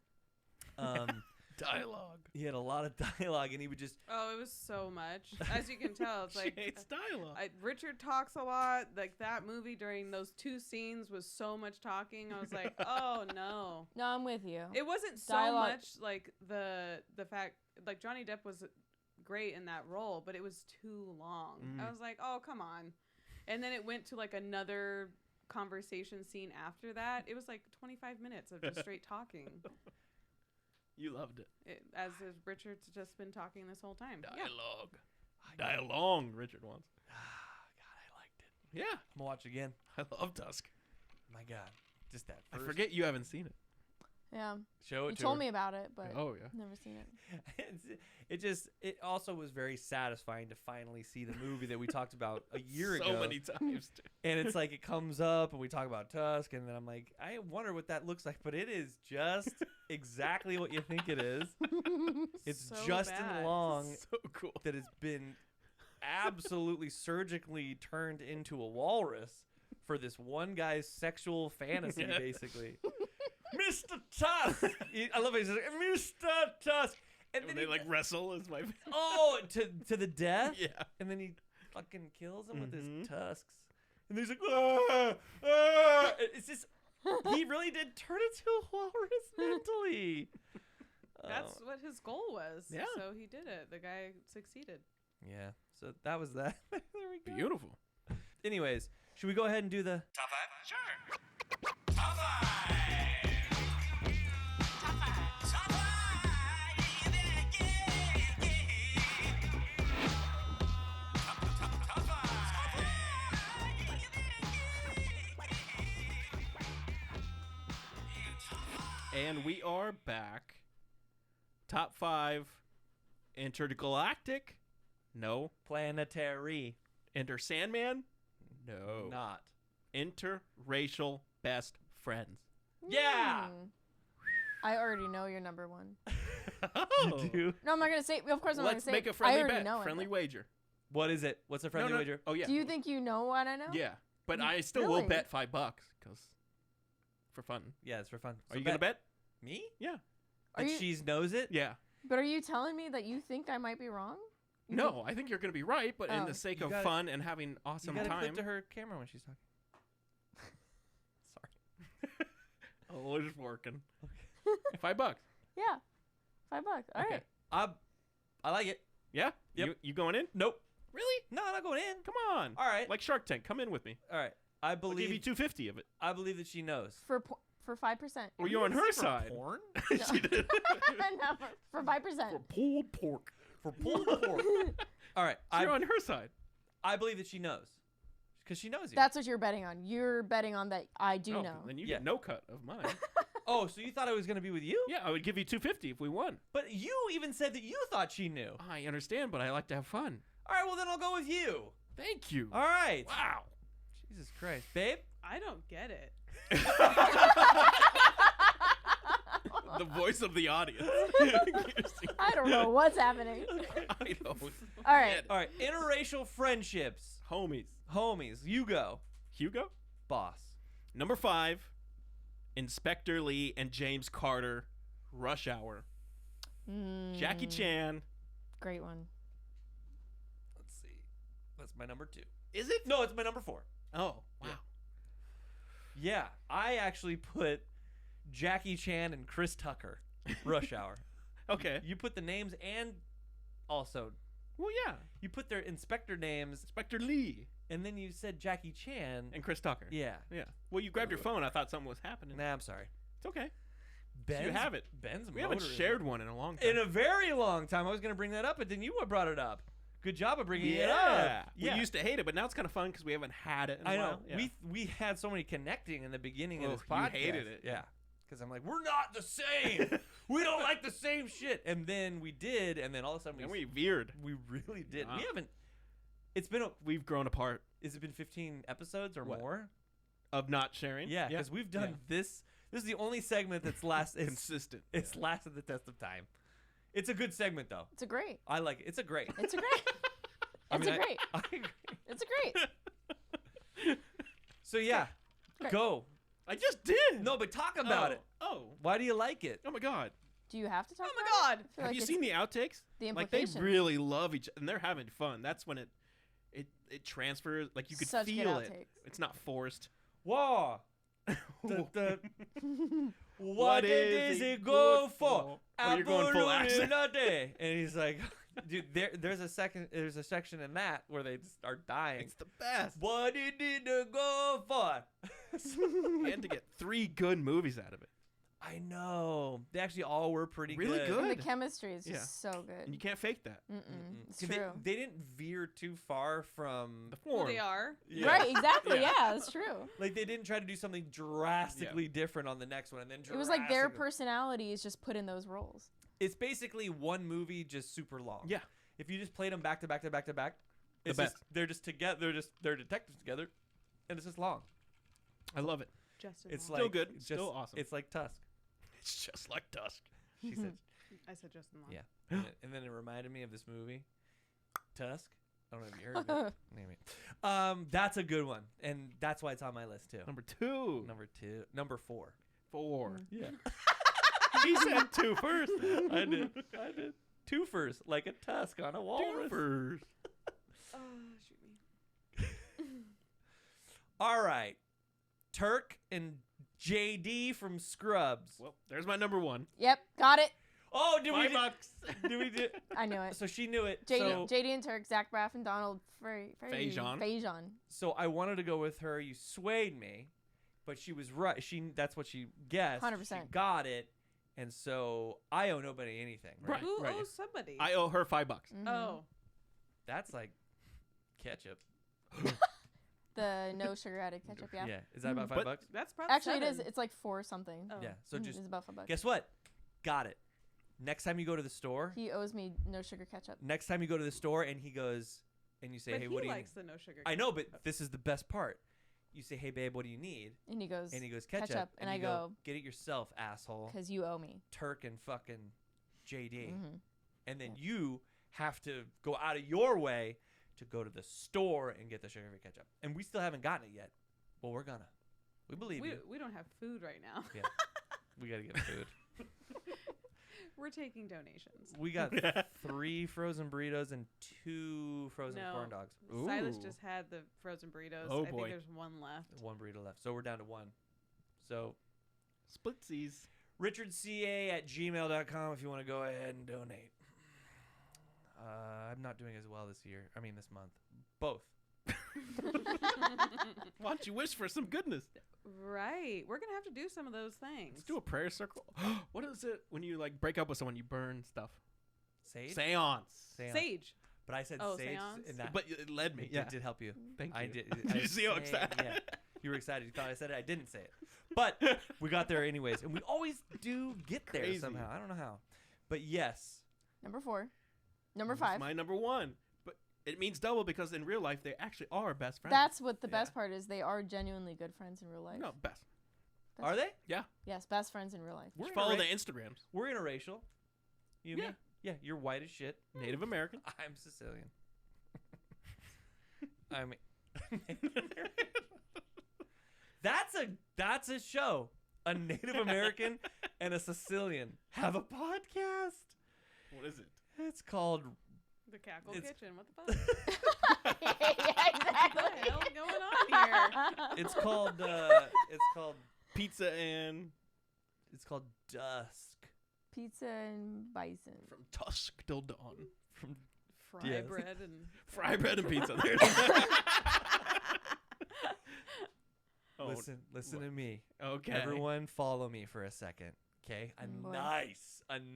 Dialogue. He had a lot of dialogue, and he would just. Oh, it was so much. As you can tell, it's like It's dialogue. Richard talks a lot. Like that movie during those 2 scenes was so much talking. I was like, oh no. No, I'm with you. It wasn't so Dialogue. much like the fact like Johnny Depp was great in that role, but it was too long. I was like, oh come on. And then it went to like another conversation scene after that. It was like 25 minutes of just straight talking. You loved it. As if Richard's just been talking this whole time. Dialogue. Dialogue, Richard wants. God, I liked it. Yeah. I'm gonna watch it again. I love Tusk. My God, just that. I First forget you haven't seen it. Yeah. Show it You to told her. me about it, but Oh, yeah. never seen it. It also was very satisfying to finally see the movie that we talked about a year ago. So many times, too. And it's like it comes up and we talk about Tusk, and then I'm like, I wonder what that looks like, but it is just exactly what you think it is. It's So Justin bad. Long So cool. that has been absolutely surgically turned into a walrus for this one guy's sexual fantasy, basically. Mr. Tusk! I love it. He says, Mr. Tusk! And When then they like wrestle is my favorite. oh, to the death? Yeah. And then he fucking kills him with Mhm. his tusks. And he's like, ah, ah. It's just, he really did turn into a walrus mentally. That's what his goal was. Yeah. So he did it. The guy succeeded. Yeah, so that was that. There we go. Beautiful. Anyways, should we go ahead and do the... Top 5? Sure. Top 5! Top 5! Top 5! And we are back. Top 5 intergalactic? No. Planetary. Enter Sandman? No. Not. Interracial best friends. Yeah! I already know your number one. Oh. You do? No, I'm not gonna say. Of course, I'm not Let's gonna say. make a I friendly already bet. know Friendly it. wager. What is it? What's a friendly No. wager? Oh, yeah. Do you think you know what I know? Yeah. But I still will Really? bet $5 because for fun. Yeah, it's for fun. Are So you going to bet? Me? Yeah. Are That you- she knows it? Yeah. But are you telling me that you think I might be wrong? You No, I think you're going to be right, but in Oh. the sake You of gotta- fun and having You awesome gotta time. clip to her camera when she's talking. Sorry. Oh, it's working. $5. Yeah, $5. All right. Okay. I like it. Yeah? Yep. You going in? Nope. Really? No, I'm not going in. Come on. All right. Like Shark Tank. Come in with me. All right. I I'll give you believe $250 of it. I believe that she knows. For 5%. Were you on her side? Porn? She did. No, for 5%. For pulled pork. For pulled porn. All right. You're on her side. I believe that she knows. Because she knows you. That's what you're betting on. You're betting on that I do Oh, know. Then you Yeah. get no cut of mine. Oh, so you thought I was going to be with you? Yeah, I would give you $250 if we won. But you even said that you thought she knew. I understand, but I like to have fun. All right, well, then I'll go with you. Thank you. All right. Wow. Jesus Christ. Babe? I don't get it. The voice of the audience. I don't know what's happening. I know. All right. All right. Interracial friendships. Homies. Homies. You go. Hugo? Boss. Number 5, Inspector Lee and James Carter, Rush Hour. Jackie Chan, Great one. That's my number 2. Is it? No, it's my number 4. Oh, wow. Yeah, I actually put Jackie Chan and Chris Tucker, Rush Hour. Okay. You put the names and also Well, yeah. you put their inspector names, Inspector Lee and then you said Jackie Chan. and Chris Tucker. Yeah. Yeah. Well, you grabbed your phone. I thought something was happening. Nah, I'm sorry. It's okay. Ben's, you have it. Ben's We haven't motor is- shared one in a long time. in a very long time. I was going to bring that up, but then you brought it up. Good job of bringing it yeah. up. We used to hate it, but now it's kind of fun because we haven't had it in a I know. while. Yeah. We had so many connecting in the beginning of Oh, this you podcast. hated it. Yeah. Because I'm like, we're not the same. We don't like the same shit. And then we did, and then all of a sudden And we veered. we really did. Wow. We haven't. It's been. We've grown apart Is it been 15 episodes or What? more? of not sharing. Yeah, because we've done this. This is the only segment that's consistent. It's lasted the test of time. It's a good segment though. It's a great. I like it. It's a great. It's a great. It's a great. I agree. It's a great. So yeah, Great. go. I just did. No, but talk about it. Oh. Why do you like it? Oh my God. Do you have to talk Oh my about God. it? I feel Have like you it's seen the outtakes? the Like they implications. really love each, and they're having fun. That's when it transfers. Like you could Such good feel it. outtakes. It's not forced. Whoa. What What is is it it go good for? for? Oh, you're going full accent. Absolutely. And he's like, dude, there's a section in that where they start dying. It's the best. What did it go for? And to get 3 good movies out of it. I know. They actually all were pretty Really good. good. And the chemistry is just Yeah. so And good. you can't fake that. It's They, true. they didn't veer too far from The Well, form. they are. Yeah. Right, exactly. Yeah. Yeah, that's true. Like they didn't try to do something drastically different on the next one, and then It was like their drastically- personality is just put in those roles. It's basically one movie, just super long. Yeah. If you just played them back to back to back to back, The it's best. just they're just together. They're detectives together, and it's just long. I love it. Justin. It's Long. Still like good. it's Still just- awesome. It's like Tusk. It's just like Tusk. She said, I said Justin Long. yeah. And then it reminded me of this movie, Tusk. I don't know if you heard of it. Anyway, that's a good one, and that's why it's on my list too. Number 2. Number 4. 4. Yeah, He said 2 first. I did. 2 first, like a tusk on a walrus. First. Oh, shoot me. All right, Turk and JD from Scrubs. Well, there's my number 1. Yep, got it. Oh, did we? $5. Did we do? I knew it. So she knew it. JD and Turk, Zach Braff, and Donald Faison. Faison. So I wanted to go with her. You swayed me, but she was right. That's what she guessed. 100%. She got it, and so I owe nobody anything. Right. Who right. owes somebody? I owe her $5. Mhm. Oh. That's like ketchup. The no sugar added ketchup, yeah. Is that about But- $5? That's probably Actually, it is. 7. It's like 4 something. Oh. Yeah. So Mhm, just it's about $5. guess what? Got it. Next time you go to the store. He owes me no sugar ketchup. Next time you go to the store and he goes, and you say, But "Hey, he what do you?" likes the no sugar. I know, but this is the best part. You say, "Hey, babe, what do you need?" And he goes, And he goes, "Ketchup." Ketchup, and you I go, "Get it yourself, asshole." because you owe me. Turk and fucking JD. hmm And then you have to go out of your way to go to the store and get the sugar-free ketchup. And we still haven't gotten it yet. Well, we're gonna. We believe you. We don't have food right now. Yeah. We gotta get food. We're taking donations. We got 3 frozen burritos and 2 frozen No. corn dogs. Silas Ooh. just had the frozen burritos. Oh, I boy. think there's 1 left. 1 burrito left. So we're down to 1. So Splitsies. richardca@gmail.com if you want to go ahead and donate. I'm not doing as well this year. I mean this month. Both. Why don't you wish for some goodness? Right. We're going to have to do some of those things. Let's do a prayer circle. What is it when you like break up with someone? You burn stuff. Sage? Seance. Seance. Sage. But I said Oh, sage. seance? And that But it led me. it Yeah. did help you. Thank you. I did. Did you see how excited? Yeah. You were excited. You thought I said it. I didn't say it. But we got there anyways. And we always do get there Crazy. somehow. I don't know how. But yes. Number 4. Number It's 5. my number 1. But it means double because in real life they actually are best friends. That's what the Yeah. best part is. They are genuinely good friends in real life. No, best. Are they? Yes, best friends in real life. We're Just follow interra- the Instagrams. We're interracial. You and Yeah. me? Yeah. You're white as shit. Native American. I'm Sicilian. I mean, that's a show. A Native American and a Sicilian have a podcast. What is it? It's called The Cackle It's- Kitchen. What the fuck? yeah, exactly. What the hell's going on here? It's called Pizza and Dusk. Pizza and bison. from Tusk till dawn. From Fry Yes. bread and Fry bread and pizza. There's oh, listen to me. okay. Everyone follow me for a second. Okay? A Boy.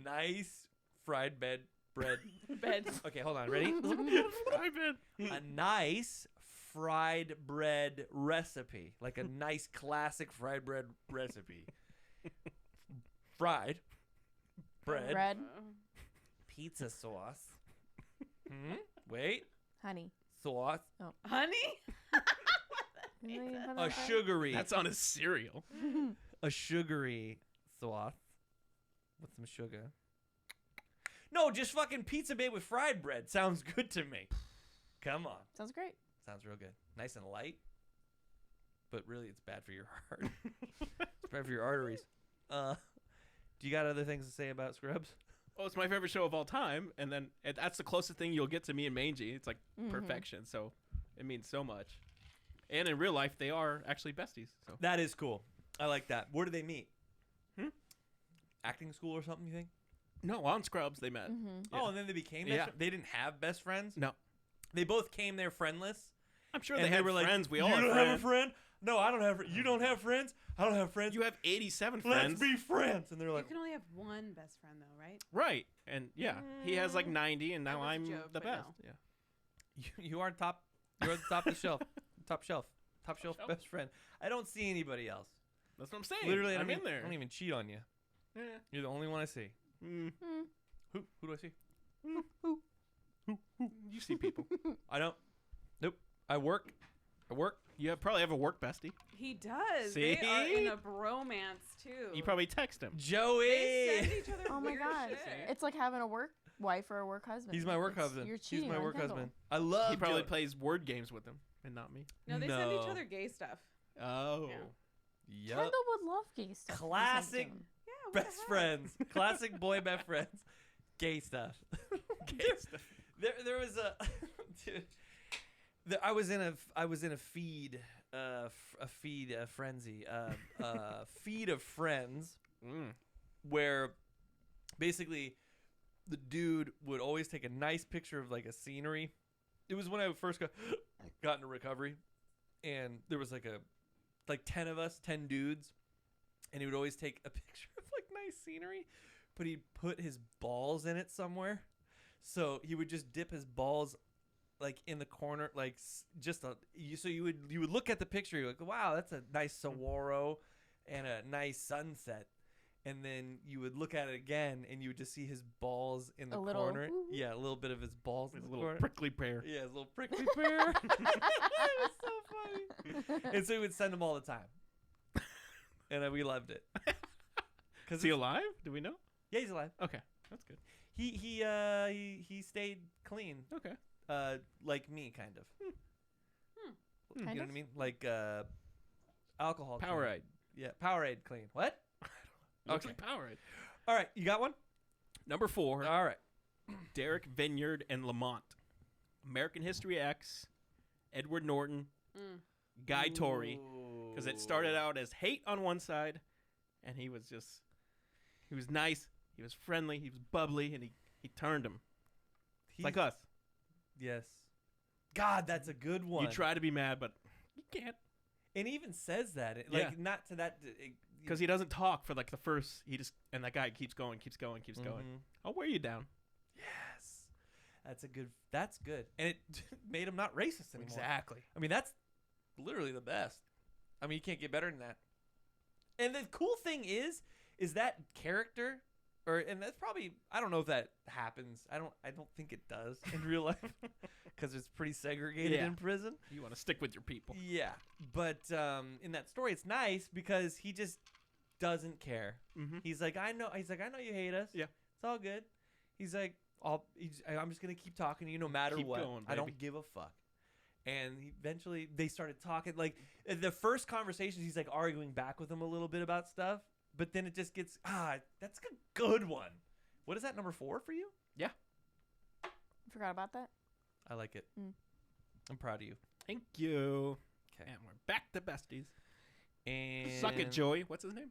nice fried bread. bed. Okay, hold on. Ready? Fry bread. A nice fried bread recipe. Like a nice classic fried bread recipe. Fried bread, Bread, pizza sauce. Wait. honey. Sauce. Honey? Isn't that A right? sugary. That's on his cereal. A sugary sauce with some sugar. No, just fucking pizza made with fried bread. Sounds good to me. Come on. Sounds great. Sounds real good. Nice and light. But really, it's bad for your heart. It's bad for your arteries. Do you got other things to say about Scrubs? Oh, it's my favorite show of all time, and then that's the closest thing you'll get to me and Mangy. It's like perfection, so it means so much. And in real life, they are actually besties. So That is cool. I like that. Where do they meet? Acting school or something, you think? no, on Scrubs they met. Oh, and then they became best Yeah. They didn't have best friends? No, They both came there friendless? I'm sure And they had were like, friends. We all you have don't friends. have a friend? No, I don't have. You don't have friends? I don't have friends. You have 87 Let's friends. be friends. And they're You like, can only have one best friend, though, right? Right, and yeah, he has like 90, and That now was a I'm joke, the but best. no. Yeah. you are top. You're at the top of the shelf. Top shelf shelf? best friend. I don't see anybody else. That's what I'm saying. Literally, I'm I in there. don't even cheat on you. Yeah. You're the only one I see. Mm. Who do I see? You see people. I don't. Nope. I work. You probably have a work bestie. He does. See? They are in a bromance, too. You probably text him. They Joey. send each other Oh my weird god. shit. It's like having a work wife or a work husband. He's my work It's- husband. You're He's cheating my on work Kendall. husband. I love. He probably Joey. plays word games with him, and not me. No, they send each No. other gay stuff. Oh. Yeah. Yep. Kendall would love gay stuff. if you sent it to Classic him. Yeah, what the Best heck? friends. Classic boy best friends. Gay stuff. Gay stuff. There was a. Dude, I was in a feed. A frenzy. Feed of friends where basically the dude would always take a nice picture of like a scenery. It was when I first got into recovery, and there was like 10 of us, 10 dudes, and he would always take a picture of like nice scenery, but he'd put his balls in it somewhere. So he would just dip his balls like in the corner, like so you would look at the picture, you're like, wow, that's a nice saguaro and a nice sunset. And then you would look at it again, and you would just see his balls in the A little, corner. woo. Yeah, a little bit of his balls His in the little corner. prickly pear. Yeah, his little prickly pear. It was so funny. And so he would send them all the time, and we loved it. Is he alive? Do we know? Yeah, he's alive. Okay, that's good. He stayed clean, Okay. like me, kind of. You Kind know of? what I mean? Like alcohol. clean. Powerade. Yeah, Powerade clean. What? Looks Okay. like Powerade. All right, you got one? Number 4. All right. Derek Vineyard and Lamont. American History X. Edward Norton. Guy Torrey. Because it started out as hate on one side, and he was nice, he was friendly, he was bubbly, and he turned him. He's Like us. Yes. God, that's a good one. You try to be mad, but you can't. And he even says that. Yeah. Not to that. Because he doesn't talk for like the first, and that guy keeps going. Mhm. I'll wear you down. Yes. That's good. And it made him not racist anymore. Exactly. I mean, that's literally the best. I mean, you can't get better than that. And the cool thing is that character, and that's probably, I don't know if that happens. I don't think it does in real life, because it's pretty segregated Yeah. in prison. You want to stick with your people. Yeah, but in that story, it's nice because he just doesn't care. Mm-hmm. He's like, I know you hate us. Yeah. It's all good. He's like, I'm just gonna keep talking to you no matter Keep what. going, I don't baby. give a fuck. And eventually they started talking. Like the first conversations, he's like arguing back with him a little bit about stuff. But then it just gets that's a good one. What is that, number 4 for you? Forgot about that. I like it. Mm. I'm proud of you. Thank you. 'Kay. And we're back to besties. And Suck it, Joey. What's his name?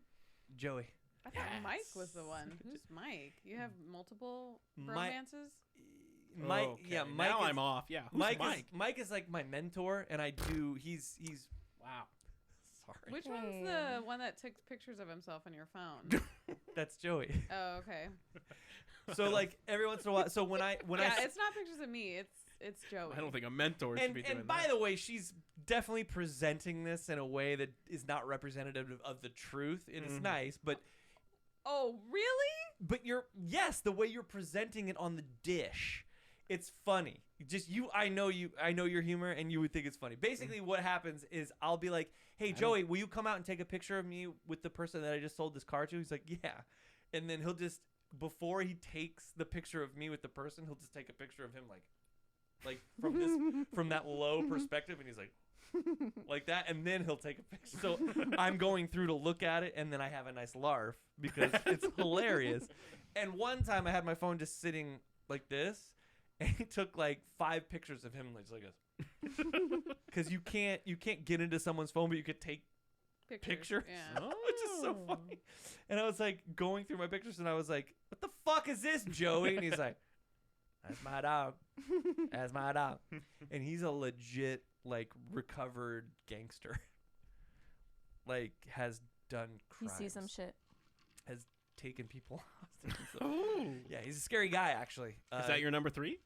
Joey. I thought Mike Yes. was the one. Who's Mike? You have multiple Mike- romances? Mike, Okay, yeah, Mike. Now is, I'm off. Yeah. Who's Mike, Mike? Mike is like my mentor, and I do. He's. Wow. Sorry. Which one's Hey. the one that took pictures of himself on your phone? That's Joey. Oh, okay. So like every once in a while. So when I Yeah, it's not pictures of me. It's Joey. I don't think a mentor should be doing and by that. the way, she's definitely presenting this in a way that is not representative of the truth. It is Mhm. nice, but Oh, really? yes, the way you're presenting it on the dish, it's funny. I know your humor, and you would think it's funny. Basically, what happens is I'll be like, "Hey, Joey, will you come out and take a picture of me with the person that I just sold this car to?" He's like, "Yeah," and then he'll just before he takes the picture of me with the person, he'll just take a picture of him like from that low perspective, and he's like that, and then he'll take a picture. So I'm going through to look at it, and then I have a nice larf because it's hilarious. And one time I had my phone just sitting like this, and he took like 5 pictures of him like this. Because you can't get into someone's phone, but you could take pictures. Yeah. Which is so funny. And I was like going through my pictures, and I was like, "What the fuck is this, Joey?" And he's like, "That's my dog. That's my dog." And he's a legit like recovered gangster. Like has done You crimes. see some shit. Has taken people hostage. Oh. Yeah, he's a scary guy actually. Is that your number 3?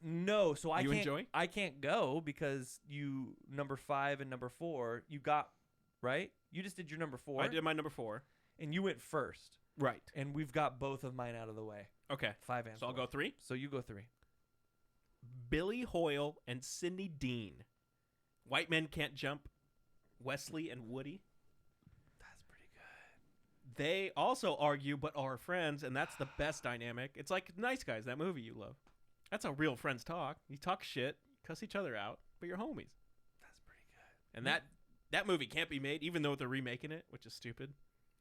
No, so I You can't. enjoy? I can't go because you number 5 and number 4 you got right. You just did your number 4. I did my number 4. and you went first, Right. and we've got both of mine out of the way. Okay. 5 and So I'll 4. go 3. So you go 3. Billy Hoyle and Cindy Dean. White Men Can't Jump. Wesley and Woody. That's pretty good. They also argue but are friends, and that's the best dynamic. It's like Nice Guys, that movie you love. That's how real friends talk. You talk shit, cuss each other out, but you're homies. That's pretty good. And that movie can't be made, even though they're remaking it, which is stupid.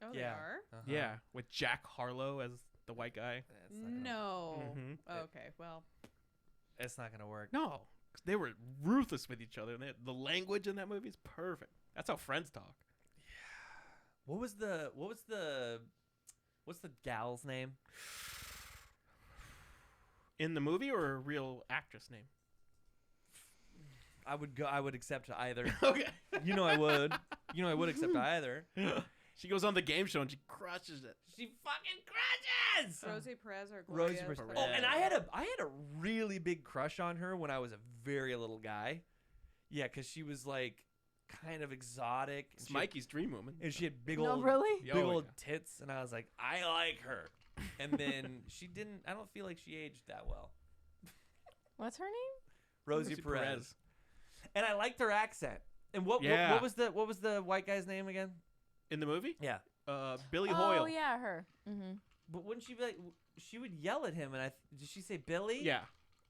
Oh, Yeah. they are? Uh-huh. Yeah, with Jack Harlow as the white guy. That's not gonna, No. Mhm. Okay, well. It's not gonna work. No, 'cause they were ruthless with each other. And the language in that movie is perfect. That's how friends talk. What's the gal's name? In the movie or a real actress name? I would accept either. Okay. You know I would. You know I would accept either. She goes on the game show and she crushes it. She fucking crushes. Rosie Perez or Gloria Rosie Perez. Perez? Oh, and I had a really big crush on her when I was a very little guy. Yeah, because she was like kind of exotic. And It's she Mikey's dream woman. and she had big No, old really? big old tits, and I was like, I like her. And then she didn't. I don't feel like she aged that well. What's her name? Rosie Perez. And I liked her accent. And what Yeah. was the white guy's name again? In the movie? Yeah. Billy Oh Hoyle. yeah, her. Mm-hmm. But wouldn't she be like? She would yell at him, and did she say Billy? Yeah.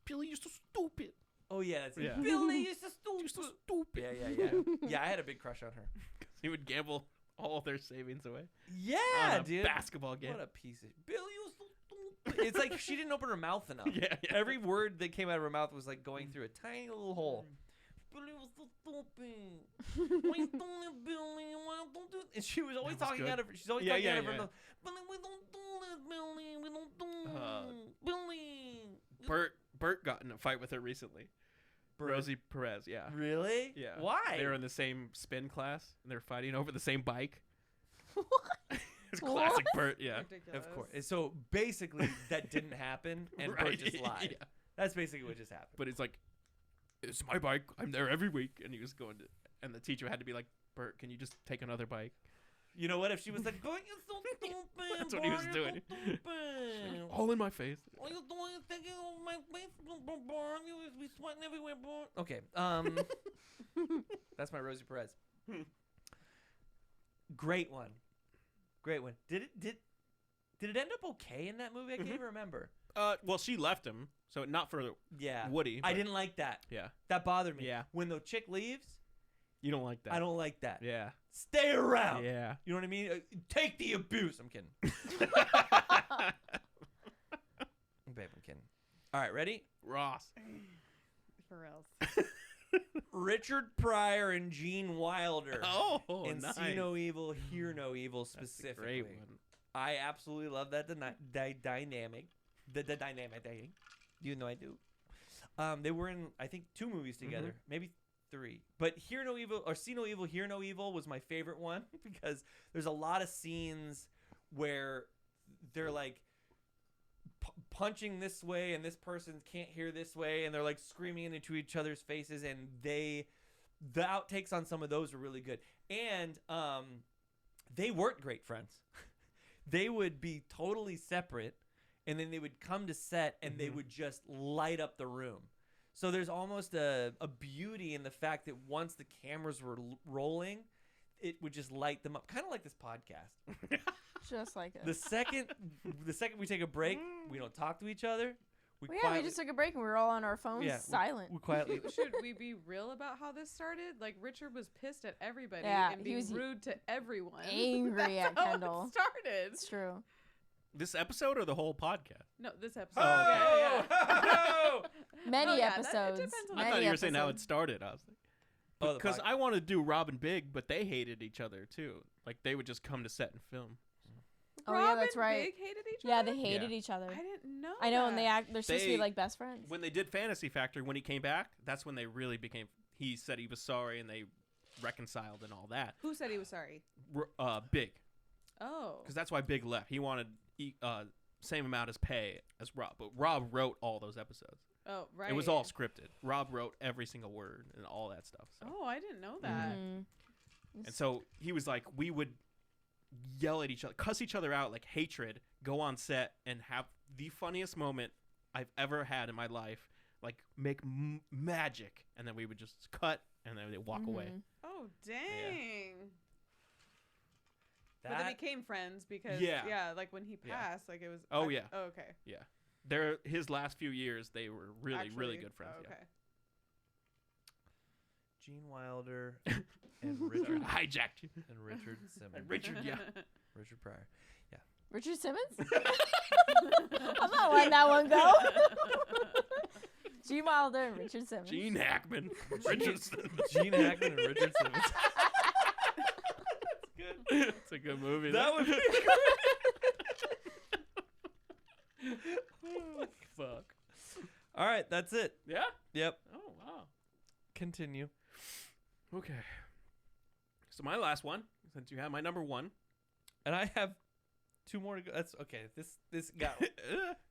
Billy, you're so stupid. Oh yeah, that's it. Yeah. Billy, you're so stupid. You're so stupid. Yeah. Yeah, I had a big crush on her. He would gamble all their savings away. Yeah, on a dude. basketball game. What a piece of Billy, you're so stupid. It's like she didn't open her mouth enough. Yeah. Every word that came out of her mouth was like going through a tiny little hole. Billy was so stupid. Why you doing it, Billy? Why don't do it? And she was always That was talking good. out of. She's always Yeah, talking yeah, out of her yeah. mouth. Billy, we don't do this, Billy. We don't do it. Billy. Bert got in a fight with her recently. Rosie Perez, yeah. Really? Yeah. Why? They were in the same spin class, and they're fighting over the same bike. What? It's classic Bert, yeah. Ridiculous. Of course. And so basically, that didn't happen, and Bert Right, just lied. yeah. That's basically what just happened. But it's like, it's my bike. I'm there every week. And he was going to, and the teacher had to be like, Bert, can you just take another bike? You know what? If she was like, "But you're so stupid," That's what he was Bart, doing. you're so stupid. All in my face. All you doing is taking over my face, Bart. You be sweating everywhere, Bart. Okay. That's my Rosie Perez. Great one. Great one. Did it end up okay in that movie? I can't even remember. Well, she left him, so not for Yeah. Woody. I but- didn't like that. Yeah. That bothered me. Yeah. When the chick leaves, You don't like that. I don't like that. Yeah. Stay around. Yeah. You know what I mean? Take the abuse. I'm kidding. Babe, I'm kidding. All right, ready? Ross. For reals. Richard Pryor and Gene Wilder. Oh, in nice. See No Evil, Hear No Evil That's a specifically. great one. I absolutely love that dynamic. The dynamic thing. You know I do. They were in, I think, 2 movies together. Maybe 3. But Hear No Evil, or See No Evil, Hear No Evil was my favorite one because there's a lot of scenes where they're like punching this way and this person can't hear this way and they're like screaming into each other's faces, and the outtakes on some of those were really good. And they weren't great friends. They would be totally separate, and then they would come to set and they would just light up the room. So there's almost a beauty in the fact that once the cameras were rolling, it would just light them up, kind of like this podcast. Just like it. The second we take a break, we don't talk to each other. We just took a break and we were all on our phones, silent. We quietly. Should we be real about how this started? Like, Richard was pissed at everybody Yeah, and he being was rude to everyone. angry That's at how Kendall. It started. It's true. This episode or the whole podcast? No, this episode. Oh, Yeah. Many Oh, yeah, that- it episodes. depends on I the thought you were saying how it episodes. started. I was like, Oh, the because podcast. I want to do Rob and Big, but they hated each other too. Like they would just come to set and film. Oh, yeah, Rob that's and right. Big hated each Yeah, other? they hated each other. I didn't know. I know, and that. they're supposed to be They- like best friends. When they did Fantasy Factory, when he came back, that's when they really became. He said he was sorry, and they reconciled and all that. Who said he was sorry? Big, Oh. because that's why Big left. He wanted same amount as pay as Rob, but Rob wrote all those episodes. Oh, right. It was all scripted. Rob wrote every single word and all that stuff. So. Oh, I didn't know that. Mhm. And so he was like, we would yell at each other, cuss each other out like hatred, go on set and have the funniest moment I've ever had in my life, like make magic. And then we would just cut and then they'd walk away. Mhm. Oh, dang. But That they became friends because, Yeah. like when he Yeah. passed, like it was. Oh, yeah. Oh, okay. Yeah. His last few years, they were really, really good friends. Oh, okay. Yeah. Gene Wilder and Richard Hijacked you. and Richard Simmons. Richard, yeah. Richard Pryor. Richard Simmons? I'm not letting that one go. Gene Wilder and Richard Simmons. Gene Hackman. Richardson. Gene Hackman and Richard Simmons. That's good. It's a good movie. That would be Oh, fuck. All right, that's it. Yeah? Yep. Oh, wow. Continue. Okay. So my last one, since you have my number 1. And I have 2 more to go. That's okay. This got.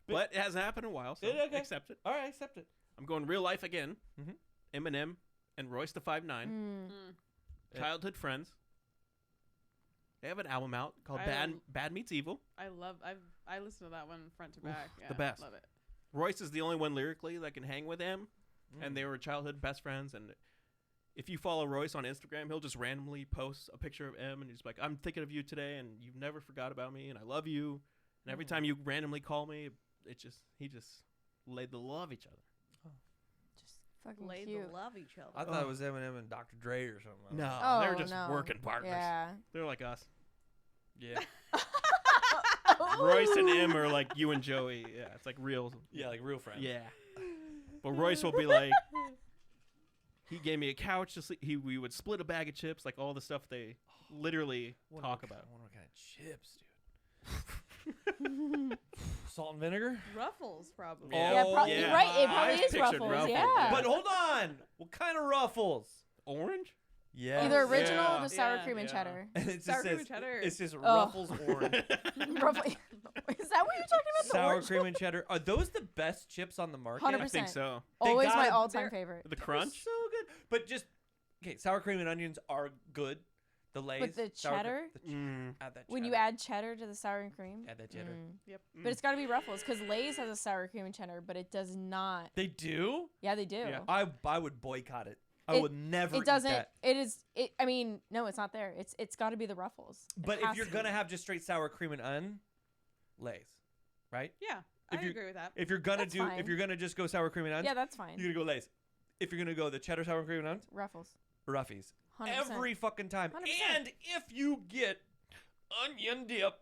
But it hasn't happened in a while, so Okay. accept it. All right, accept it. I'm going real life again. Mhm. Eminem and Royce the 5'9", Mm. childhood friends. They have an album out called I- Bad Meets Evil. I listened to that one front to back. Yeah, the best. Love it. Royce is the only one lyrically that can hang with him, and they were childhood best friends. And if you follow Royce on Instagram, he'll just randomly post a picture of M, and he's like, "I'm thinking of you today, and you've never forgot about me, and I love you." And every time you randomly call me, he just laid the love each other. Just fucking Laid cute. the love each other. I thought it was Eminem and Dr. Dre or something. No, Oh, they're just no. working partners. Yeah. They're like us. Yeah. Royce and M are like you and Joey. Yeah, it's like real. Yeah, like real friends. Yeah. But Royce will be like, he gave me a couch to sleep. We would split a bag of chips, like all the stuff they literally talk about. I wonder what kind of chips, dude. Salt and vinegar? Ruffles, probably. Yeah, Oh, you're yeah. right. It I probably just is pictured Ruffles. Ruffles, Yeah. yeah. But hold on. What kind of ruffles? Orange? Yeah. Either original Yeah. or the sour Yeah. cream and Yeah. cheddar. And it just Sour cream says, and cheddar. It's just Oh. Ruffles orange. Roughly. Is that what you're talking about? The Sour orange cream and cheddar. Are those the best chips on the market? 100%. I think so. They Always my gotta- all-time they're- favorite. The They're crunch? so good. But just, okay, sour cream and onions are good. The Lay's. But the sour cheddar? add that When you cheddar. add cheddar to the sour and cream. Add that cheddar. Yep. But it's got to be Ruffles because Lay's has a sour cream and cheddar, but it does not. They do? Yeah, they do. Yeah. I would boycott it. I It- would never It doesn't. eat that. It is. It. I mean, no, it's not there. It's got to be the Ruffles. It But if has you're to going to be. have just straight sour cream and onion, Lay's. Right? Yeah, If I you- agree with that. If you're going to That's do, fine. if you're going to just go sour cream and onion, Yeah, that's fine. you're going to go Lay's. If you're going to go the cheddar sour cream and onions, Ruffles. Ruffies. 100%. Every fucking time. 100%. And if you get onion dip,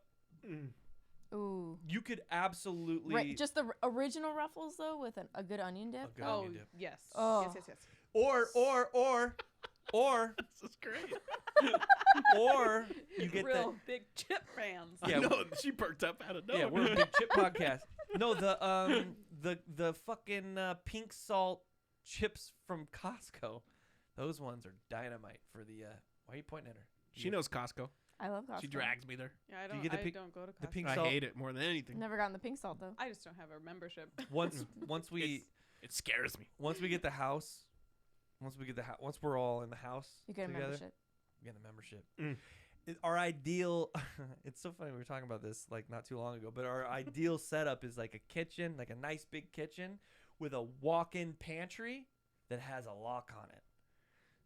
Ooh. You could absolutely Just the original Ruffles though, with a good onion dip. A good Oh onion dip. yes. Oh. Yes. or This is great. or you get Real big chip fans. Yeah, I know, she perked up out of nowhere. yeah, we're a big chip podcast. No, the fucking pink salt chips from Costco. Those ones are dynamite for the why are you pointing at her? She knows Costco. I love Costco. She drags me there. Yeah, I Do don't. you get the I pink- don't go to Costco. the pink I salt. hate it more than anything. Never gotten the pink salt though. I just don't have a membership. Once we It scares me. once we get the house, once we're all in the house You get a together, membership. we get a membership. Mm. Our ideal it's so funny we were talking about this like not too long ago, but our ideal setup is like a kitchen, like a nice big kitchen with a walk-in pantry that has a lock on it.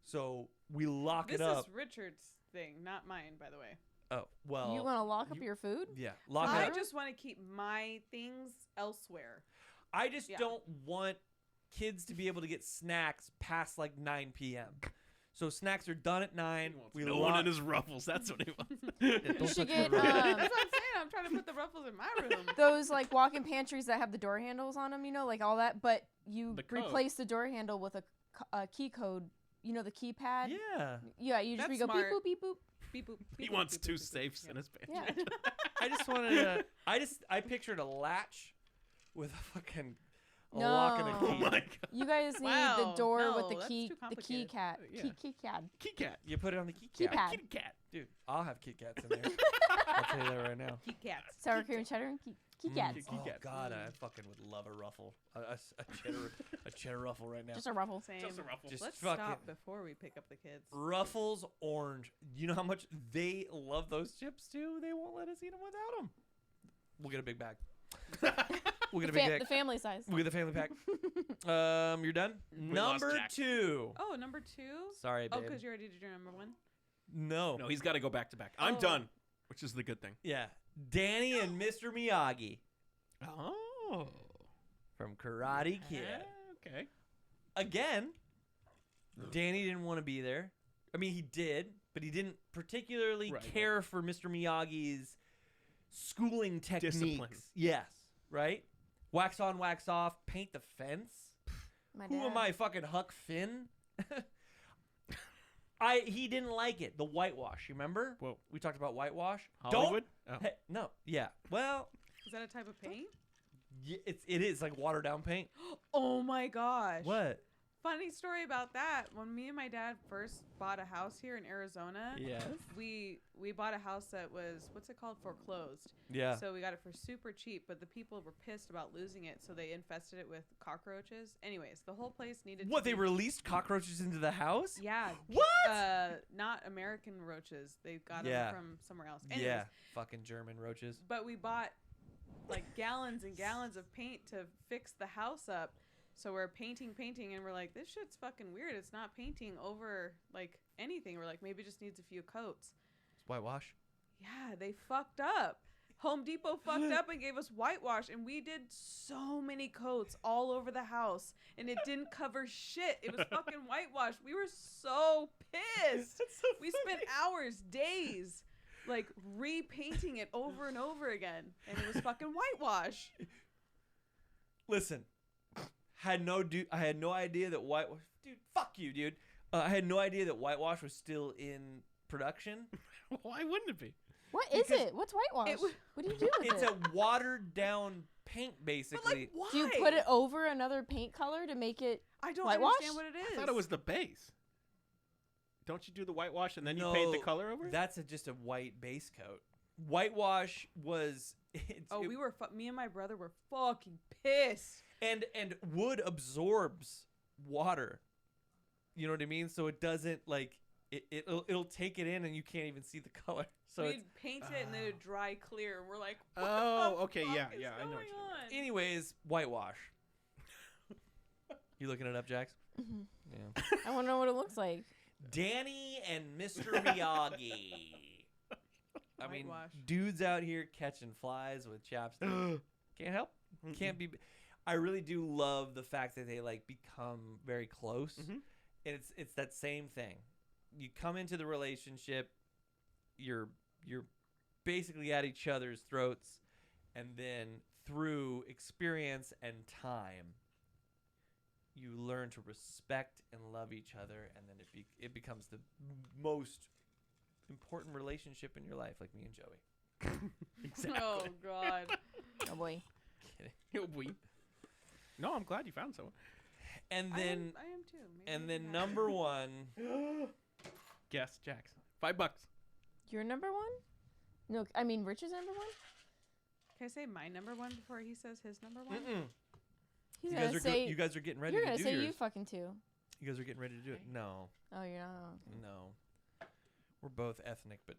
So we lock This it up. is Richard's thing, not mine, by the way. Oh, well. You want to lock up your food? Yeah, lock I it up. just want to keep my things elsewhere. I just Yeah. don't want kids to be able to get snacks past like 9 p.m. So snacks are done at 9. We no lock one in his Ruffles. That's what he wants. Yeah, You don't should touch get my Ruffles. That's what I'm saying. I'm trying to put the Ruffles in my room. those like walk-in pantries that have the door handles on them, you know, like all that. But you The code. replace the door handle with a key code. You know, the keypad. Yeah. Yeah. You just That's go smart. beep boop beep boop. Beep, boop, He beep, boop, wants beep, two boop, beep, boop. safes in his pantry. Yeah. I just wanted to. I pictured a latch with a fucking a No. lock and a Oh key. my god. You guys need Wow, the door no, with the that's key, too the key complicated. cat, Yeah. key cat. Kit Kat. You put it on the key Keypad. cat. Kit Kat. Dude, I'll have Kit Kats in there. I'll tell you that right now. Kit Kats. Sour cream and cheddar and key cats. Kit Oh Kat. God, I fucking would love a ruffle, a cheddar ruffle right now. Just a ruffle. Same. Just a Ruffle. Just Let's fucking stop before we pick up the kids. Ruffles orange. You know how much they love those chips too? They won't let us eat them without them. We'll get a big bag. We'll get a big The bag. family size. We'll get the family pack. You're done? We lost Number Jack. 2. Oh, number 2? Sorry, Oh, babe. because you already did your number 1? No. No, he's got to go back to back. I'm Oh. done, which is the good thing. Yeah. Danny and Mr. Miyagi Oh. from Karate Kid. Okay. Again, Danny didn't want to be there. I mean, he did, but he didn't particularly Right, care for Mr. Miyagi's schooling techniques. Discipline. Yes, right? Wax on, wax off, paint the fence. My Who dad. am I, fucking Huck Finn? He didn't like it. The whitewash, you remember? Whoa. We talked about whitewash. Hollywood? Oh. Don't. Hey, no. Yeah. Well, Is that a type of paint? it is like watered down paint. Oh my gosh. What? Funny story about that. When me and my dad first bought a house here in Arizona, Yes. we bought a house that was, what's it called, foreclosed. Yeah. So we got it for super cheap, but the people were pissed about losing it, so they infested it with cockroaches. Anyways, the whole place needed What? to They be, released cockroaches into the house? Yeah. What? Not American roaches. They got Yeah. them from somewhere else. Anyways, Yeah. Fucking German roaches. but we bought like gallons and gallons of paint to fix the house up. So we're painting, and we're like, this shit's fucking weird. It's not painting over like anything. We're like, maybe it just needs a few coats. It's whitewash. Yeah, they fucked up. Home Depot fucked up and gave us whitewash, and we did so many coats all over the house, and it didn't cover shit. It was fucking whitewash. We were so pissed. We spent hours, days, like repainting it over and over again, and it was fucking whitewash. Listen, I had no idea that whitewash. Dude, fuck you, dude. I had no idea that whitewash was still in production. Why wouldn't it be? What is Because it? What's whitewash? it w- What do you do with It's it? a watered down paint, But basically. like, why? Do you put it over another paint color to make it? I don't whitewash? understand what it is. I thought it was the base. Don't you do the whitewash and then you paint the color over it? That's just a white base coat. Whitewash was. Oh, me and my brother were fucking pissed. and wood absorbs water. You know what I mean? So it doesn't like it'll take it in and you can't even see the color. So We'd paint it and then it'd dry clear, and we're like, what Oh, the okay, fuck yeah, is yeah, I know what going you mean. on? anyways, whitewash. You looking it up, Jax? Mhm. Yeah. I want to know what it looks like. Danny and Mr. Miyagi. I mean, Whitewash. dudes out here catching flies with chapstick. Can't help. Can't be. I really do love the fact that they like become very close. Mhm. And it's that same thing. You come into the relationship, you're basically at each other's throats, And then through experience and time, you learn to respect and love each other, and then it becomes the most important relationship in your life, like me and Joey. Exactly. Oh God. Oh boy. Oh, boy. No, I'm glad you found someone. And then, I am too. Maybe and I then can number have one, Guess, Jax. $5. Your number one? No, I mean Richard's number one. Can I say my number one before he says his number one? He's you gonna guys are say you guys are getting ready you're to gonna do say yours. you fucking too. You guys are getting ready to do it. No, Oh, you're not. no, we're both ethnic, but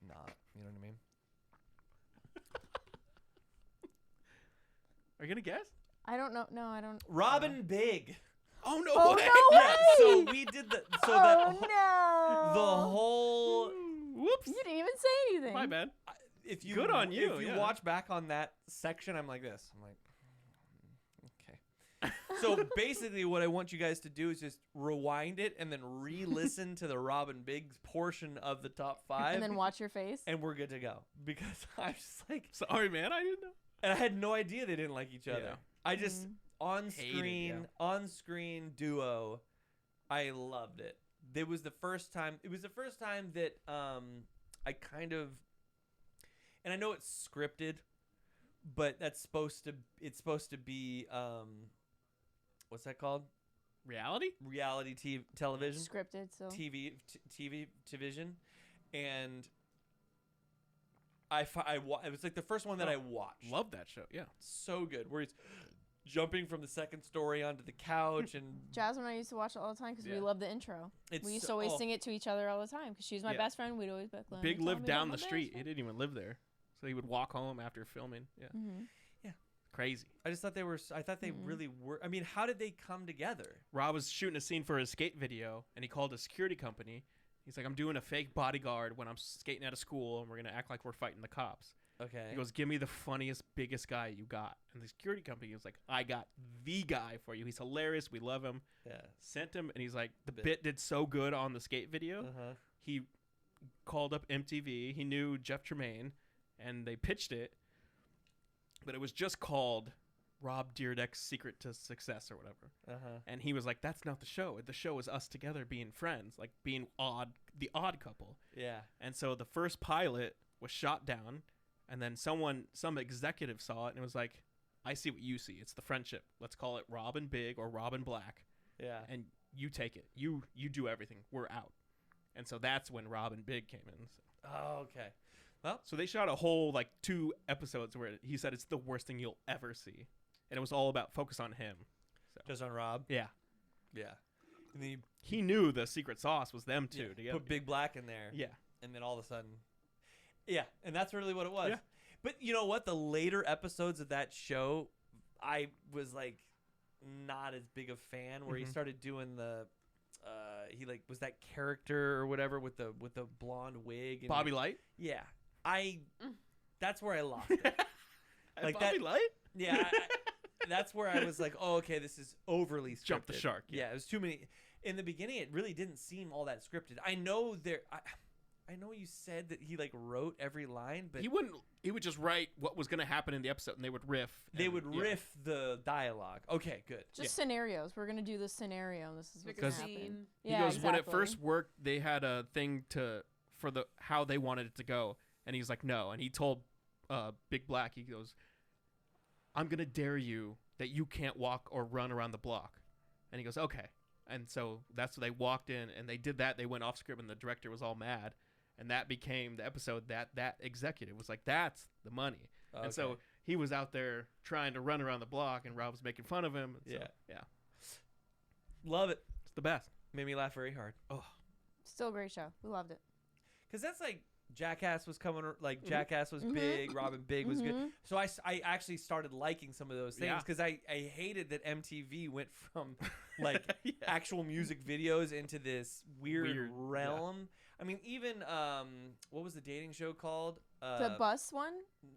not. You know what I mean? Are you gonna guess? I don't know. No, I don't. Robin Big. Oh no Oh way! no Yeah, so way! we did the Oh no! the whole. Whoops. You didn't even say anything. My bad. If you Good on you, If you yeah. watch back on that section, I'm like this. I'm like, okay. So basically, what I want you guys to do is just rewind it and then re-listen to the Robin Biggs portion of the top 5, And then watch your face. and we're good to go. Because I'm just like, Sorry, man. I didn't know. and I had no idea they didn't like each other. Yeah. I just Hated, on screen duo. I loved it. It was the first time. It was the first time that I kind of, and I know it's scripted, but it's supposed to be what's that called? Reality? Reality television. Scripted, so. TV division, and it was like the first one that I watched. Love that show. Yeah. So good, where he's jumping from the second story onto the couch, and Jasmine and I used to watch it all the time because we Yeah. loved the intro. it's We used to so- always sing it to each other all the time because she was my Yeah. best friend. We'd always be like, "Let me Big tell lived me down about the my street. best He friend." didn't even live there, so he would walk home after filming. Yeah. Mhm. Crazy. I just thought they were. I thought they really were. I mean, how did they come together? Rob was shooting a scene for his skate video, and he called a security company. He's like, I'm doing a fake bodyguard when I'm skating out of school, and we're going to act like we're fighting the cops. Okay. He goes, give me the funniest, biggest guy you got. And the security company was like, I got the guy for you. He's hilarious. We love him. Yeah. Sent him, and he's like, the Bit. bit did so good on the skate video. Uh-huh. He called up MTV. He knew Jeff Tremaine, and they pitched it. But it was just called Rob Dyrdek's Secret to Success or whatever. Uh-huh. And he was like, that's not the show. The show is us together being friends, like being the odd couple. Yeah. And so the first pilot was shot down, and then some executive saw it and was like, I see what you see. It's the friendship. Let's call it Robin Big or Robin Black, Yeah. and you take it. You do everything. We're out. And so that's when Robin Big came in. Oh, okay. So they shot a whole 2 episodes where he said it's the worst thing you'll ever see. And it was all about focus on him. So Just on Rob. yeah. Yeah. And then you He knew the secret sauce was them two together. put Big Black in there. Yeah. And then all of a sudden, yeah, and that's really what it was. Yeah. But you know what? The later episodes of that show, I was like not as big a fan. Where he started doing the, he was that character or whatever with the blonde wig. And Bobby Light? Yeah, that's where I lost it. Like Bobby that- Light? Yeah, that's where I was like, oh, okay, this is overly scripted. Jump the shark, yeah. Yeah, it was too many. In the beginning, it really didn't seem all that scripted. I know I know you said that he wrote every line, but He would just write what was going to happen in the episode, and they would riff. they and- would yeah. riff the dialogue. Okay, good. Just scenarios. We're gonna do this scenario. This is what's gonna Because- happen. He Yeah, goes, when it exactly. first worked, they had a thing for how they wanted it to go, and he's like, no. And he told Big Black, he goes, I'm going to dare you that you can't walk or run around the block. And he goes, okay. And so that's what they walked in, and they did that. They went off script, and the director was all mad. And that became the episode that executive was like, that's the money. Okay. And so he was out there trying to run around the block, and Rob was making fun of him. And so, yeah. Love it. It's the best. Made me laugh very hard. Oh, Still a great show. We loved it. Because that's like Jackass was coming, Jackass was big, Robin Big was good. So I actually started liking some of those things Yeah. because I hated that MTV went from like Yeah. actual music videos into this weird Weird, yeah. realm. I mean, even what was the dating show called? The bus one.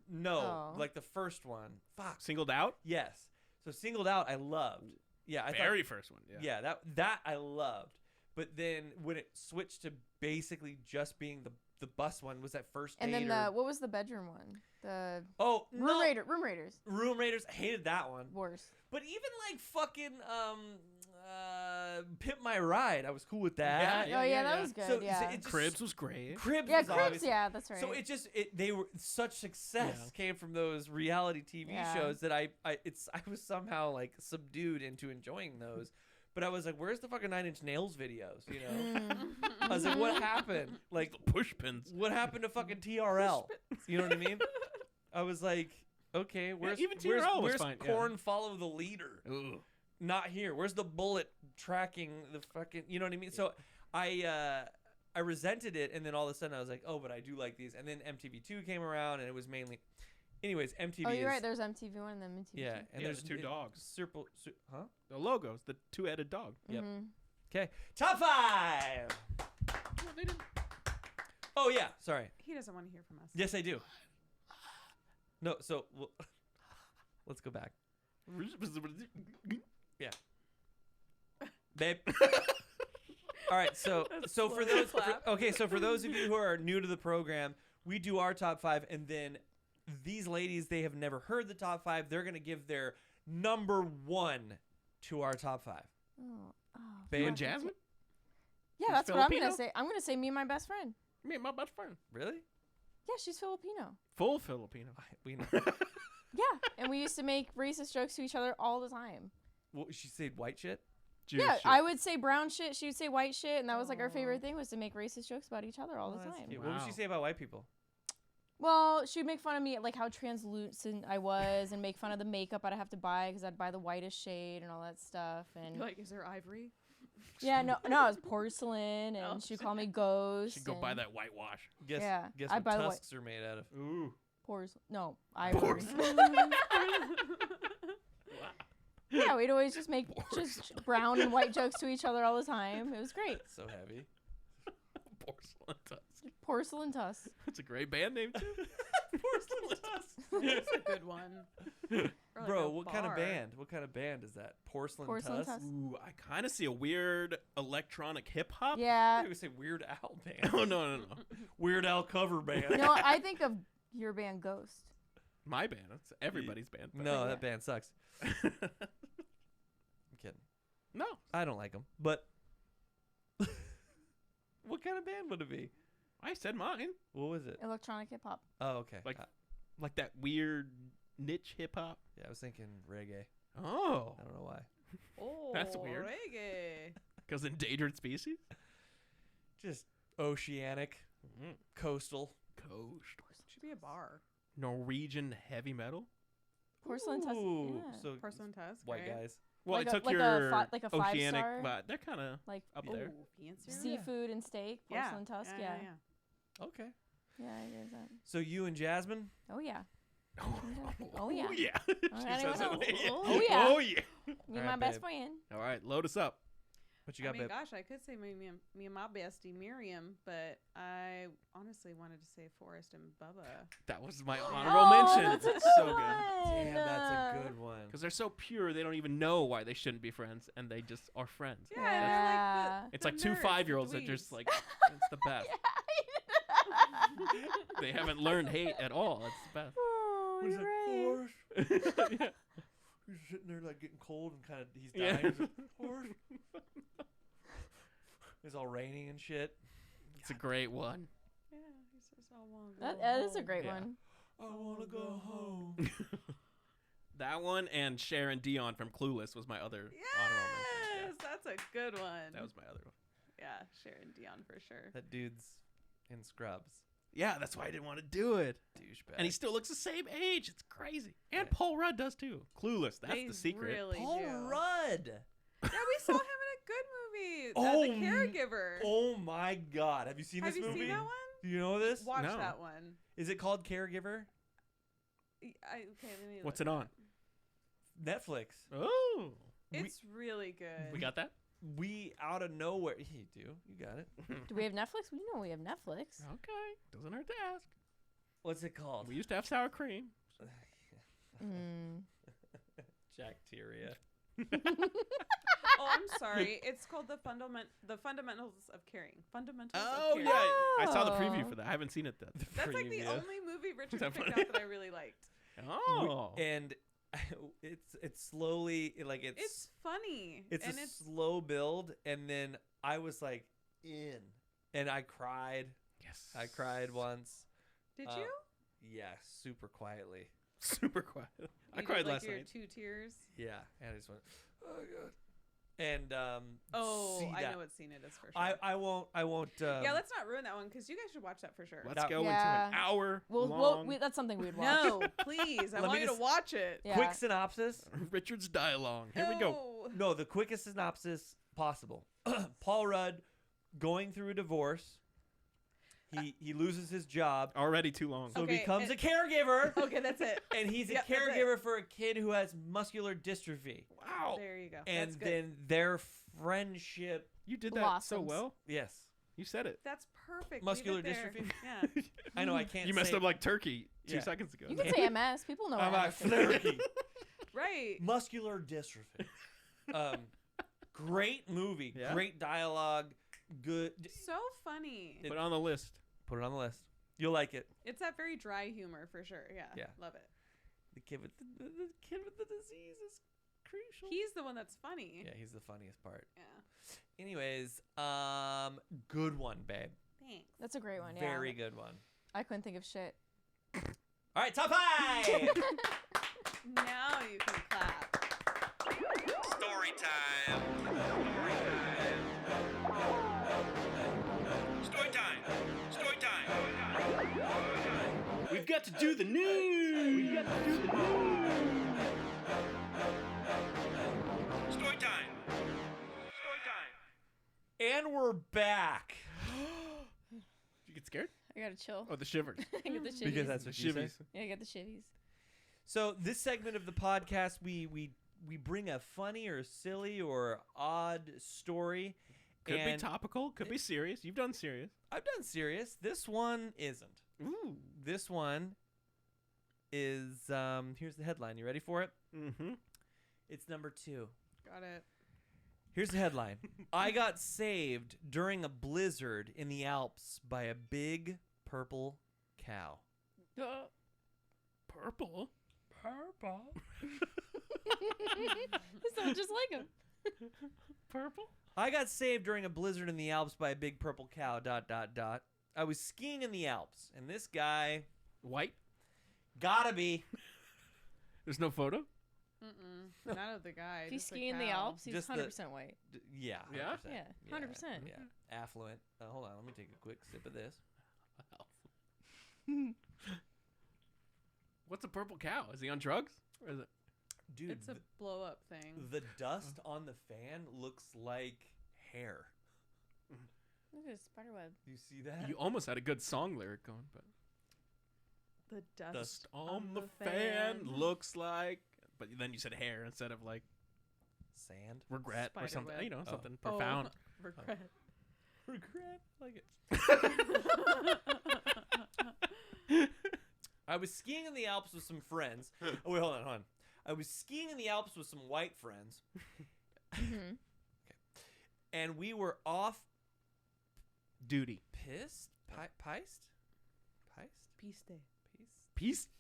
No, Oh. like the first one. Fuck. Singled Out? Yes. So Singled Out, I loved. Yeah, I thought, Very first one. Yeah. yeah, that I loved. But then when it switched to basically just being the the bus one was that first And date. then what was the bedroom one? The Room Raiders. Room Raiders. I hated that one. Worse. But even like fucking Pimp My Ride, I was cool with that. That was good. So yeah. it just, Cribs was great. Cribs. Yeah, was Cribs. obvious. Yeah, that's right. So they were such success came from those reality TV shows that I was somehow like subdued into enjoying those. But I was like, where's the fucking 9 Inch Nails videos? You know, I was like, what happened? Like the push pins. What happened to fucking TRL? You know what I mean? I was like, okay, where's even TRL was where's fine, Korn Follow the Leader? Ooh. Not here. Where's the bullet tracking the fucking? You know what I mean? So I resented it, and then all of a sudden I was like, oh, but I do like these. And then MTV2 came around, and it was mainly, anyways, MTV. Oh, you're right. There's MTV1 and then MTV2. Yeah, and there's the two dogs. Huh? The logos, the two-headed dog. Yep. Mhm. Okay. Top 5. Oh yeah. Sorry. He doesn't want to hear from us. Yes, I do. No. So let's go back. Yeah. Babe. All right, so for those of you who are new to the program, we do our top 5, and then these ladies, they have never heard the top 5. They're gonna give their number 1 to our top 5. You and Jasmine? Yeah, She's that's what I'm Filipino? gonna say. I'm gonna say me and my best friend. Me and my best friend. Really? Yeah, she's Filipino. Full Filipino. We know. Yeah, and we used to make racist jokes to each other all the time. What, she said white shit? Jewish Yeah, shit. I would say brown shit. She would say white shit, and that was like our Aw. favorite thing was to make racist jokes about each other all the That's time. cute. What would she Wow. say about white people? Well, she would make fun of me, like how translucent I was, and make fun of the makeup I'd have to buy because I'd buy the whitest shade and all that stuff. And You're like, is there ivory? yeah, no, it was porcelain, and Oh, she'd call me ghost. Should go buy and that whitewash. Guess Yeah, guess I what buy the tusks are made out of. Ooh. porcelain. No, ivory. Porcelain. Yeah, we'd always just make just brown and white jokes to each other all the time. It was great. So heavy. Porcelain Tusk. Porcelain Tusk. That's a great band name, too. Porcelain tusks. That's a good one. Or like Bro, a what kind of bar. band? What kind of band is that? Porcelain Porcelain Tusk? Tusk. Ooh, I kind of see a weird electronic hip-hop. I Yeah. would say Weird Al band. Oh, no. Weird Al cover band. No, I think of your band Ghost. My band. It's everybody's band. but- No, Yeah. that band sucks. I'm kidding. No. I don't like them. But what kind of band would it be? I said mine. What was it? Electronic hip hop. Oh, okay. Like- Like that weird niche hip-hop. Yeah, I was thinking reggae. Oh. I don't know why. Oh, That's weird. Reggae. Because endangered species? Just oceanic, coastal. Coast. Should be a bar. Norwegian heavy metal? Porcelain Tusk. Ooh, Yeah. so Porcelain Tusk. white right? guys. Well, Like I a- took like a your like a oceanic, five-star? but they're kind of Like up Oh, there. fancy. seafood and steak. Porcelain Tusk. Yeah. Okay. Yeah, I guess that. So you and Jasmine? Oh yeah. Oh, yeah. yeah. She anyone says it else? like- Oh, yeah. Oh, yeah. Me and Alright, my best babe. friend. All right, load us up. What you I got, mean, babe? gosh, I could say me and my bestie Miriam, but I honestly wanted to say Forrest and Bubba. That was my honorable mention. That's a It's good so good. one. Damn, that's a good one. Because they're so pure, they don't even know why they shouldn't be friends, and they just are friends. Yeah, Yeah. It's the like two nerds, 5-year-olds the that just dweebs. like, it's the best. They haven't learned hate at all. It's the best. Oh, What is you're that, right. Forrest? Yeah. He's sitting there like getting cold and kind of he's Yeah. dying. He's like, Forrest. It's all raining and shit. It's a great one. Yeah, he says I want to That is a great Yeah. one. I want to go home. That one and Sharon Dion from Clueless was my other honorable mention. Yes, that's a good one. Yeah, that was my other one. Yeah, Sharon Dion for sure. That dude's in Scrubs. Yeah, that's why I didn't want to do it. Douchebag. And he still looks the same age. It's crazy. And Yeah. Paul Rudd does too. Clueless. That's They the secret. Really Paul do. Rudd. Yeah, we saw him in a good movie. Oh, The Caregiver. Oh my God! Have you seen Have this you movie? seen that one? Do you know this? Watch No. that one. Is it called Caregiver? Okay, let me What's look it on? Netflix. Oh. It's really good. We got that? We out of nowhere. You do. You got it. Do we have Netflix? We know we have Netflix. Okay. Doesn't hurt to ask. What's it called? We used to have sour cream. Mm. Jacteria. Oh, I'm sorry. It's called the fundamentals of caring. Fundamentals Oh of caring. yeah, I saw the preview Oh. for that. I haven't seen it yet. That's like the Preview. only movie Richard that picked funny? out that I really liked. Oh, And it's slowly like It's funny. it's and a it's slow build, and then I was like and I cried. yes. I cried once. Did Uh, you? Yeah, super quietly. Super quiet. I You did, cried like, last your night. 2 tears. Yeah, and I just went, oh god. And Oh, see I that. know what scene it is for sure. I won't. Yeah, let's not ruin that one because you guys should watch that for sure. Let's That- go Yeah. into an hour Well, long that's something we'd watch. No, please. I Let want me you to just- watch it. Yeah. quick synopsis. Richard's dialogue. Here we go. No. No, the quickest synopsis possible. Paul Rudd going through a divorce. He loses his job, Already too long. so Okay, becomes a and- caregiver. Okay, that's it. And he's a Yep, that's it. caregiver for a kid who has muscular dystrophy. Wow. There you go. And that's good. then their friendship. You did that so Blossoms. well. Yes. You said it. That's perfect. Muscular Leave it there. dystrophy? Yeah. I know I can't. You messed say up like turkey 2 Yeah. seconds ago. You can say MS. People know I'm what like MS is. flirty. Right. Muscular dystrophy. Great movie. Yeah? Great dialogue. Good. So funny. Put it on the list. Put it on the list. You'll like it. It's that very dry humor for sure. Yeah. Yeah. Love it. The kid with the kid with the disease is crucial. He's the one that's funny. Yeah, he's the funniest part. Yeah. Anyways, good one, babe. Thanks. That's a great one. Yeah. Very good one. I couldn't think of shit. All right, top 5. Now you can clap. Story time. Story time. Story time. We've got to do the news. Story time. Story time. And we're back. Did you get scared? I gotta chill. Oh, the shivers. I get the shivvies. Because that's what she Shivvies. says. Yeah, I got the shivvies. So this segment of the podcast, we bring a funny or silly or odd story. Could be and topical. Could be serious. You've done serious. I've done serious. This one isn't. Ooh. This one is here's the headline. You ready for it? Mm-hmm. It's number 2. Got it. Here's the headline. I got saved during a blizzard in the Alps by a big purple cow. Purple. Purple? It sounds just like him. Purple. I got saved during a blizzard in the Alps by a big purple cow. ... I was skiing in the Alps, and this guy White. gotta be There's no photo. Mm-mm. Not of the guy. If you just the ski in the cow. Alps, he's Just the- 100% white. Yeah. 100%. Yeah? Yeah, 100%. Yeah. Affluent. Hold on, let me take a quick sip of this. What's a purple cow? Is he on drugs? Or is it? Dude, It's a blow up thing. the dust on the fan looks like hair. Look at his spider web. You see that? You almost had a good song lyric going, but The dust, dust on the fan looks like. But then you said hair instead of like Sand. regret or Spider something. web. You know, Oh. something Oh, profound. regret. Regret. Like it. I was skiing in the Alps with some friends. Oh, wait, hold on. I was skiing in the Alps with some white friends, Mm-hmm. and we were off Duty. pissed? Piced? Piste. Piste.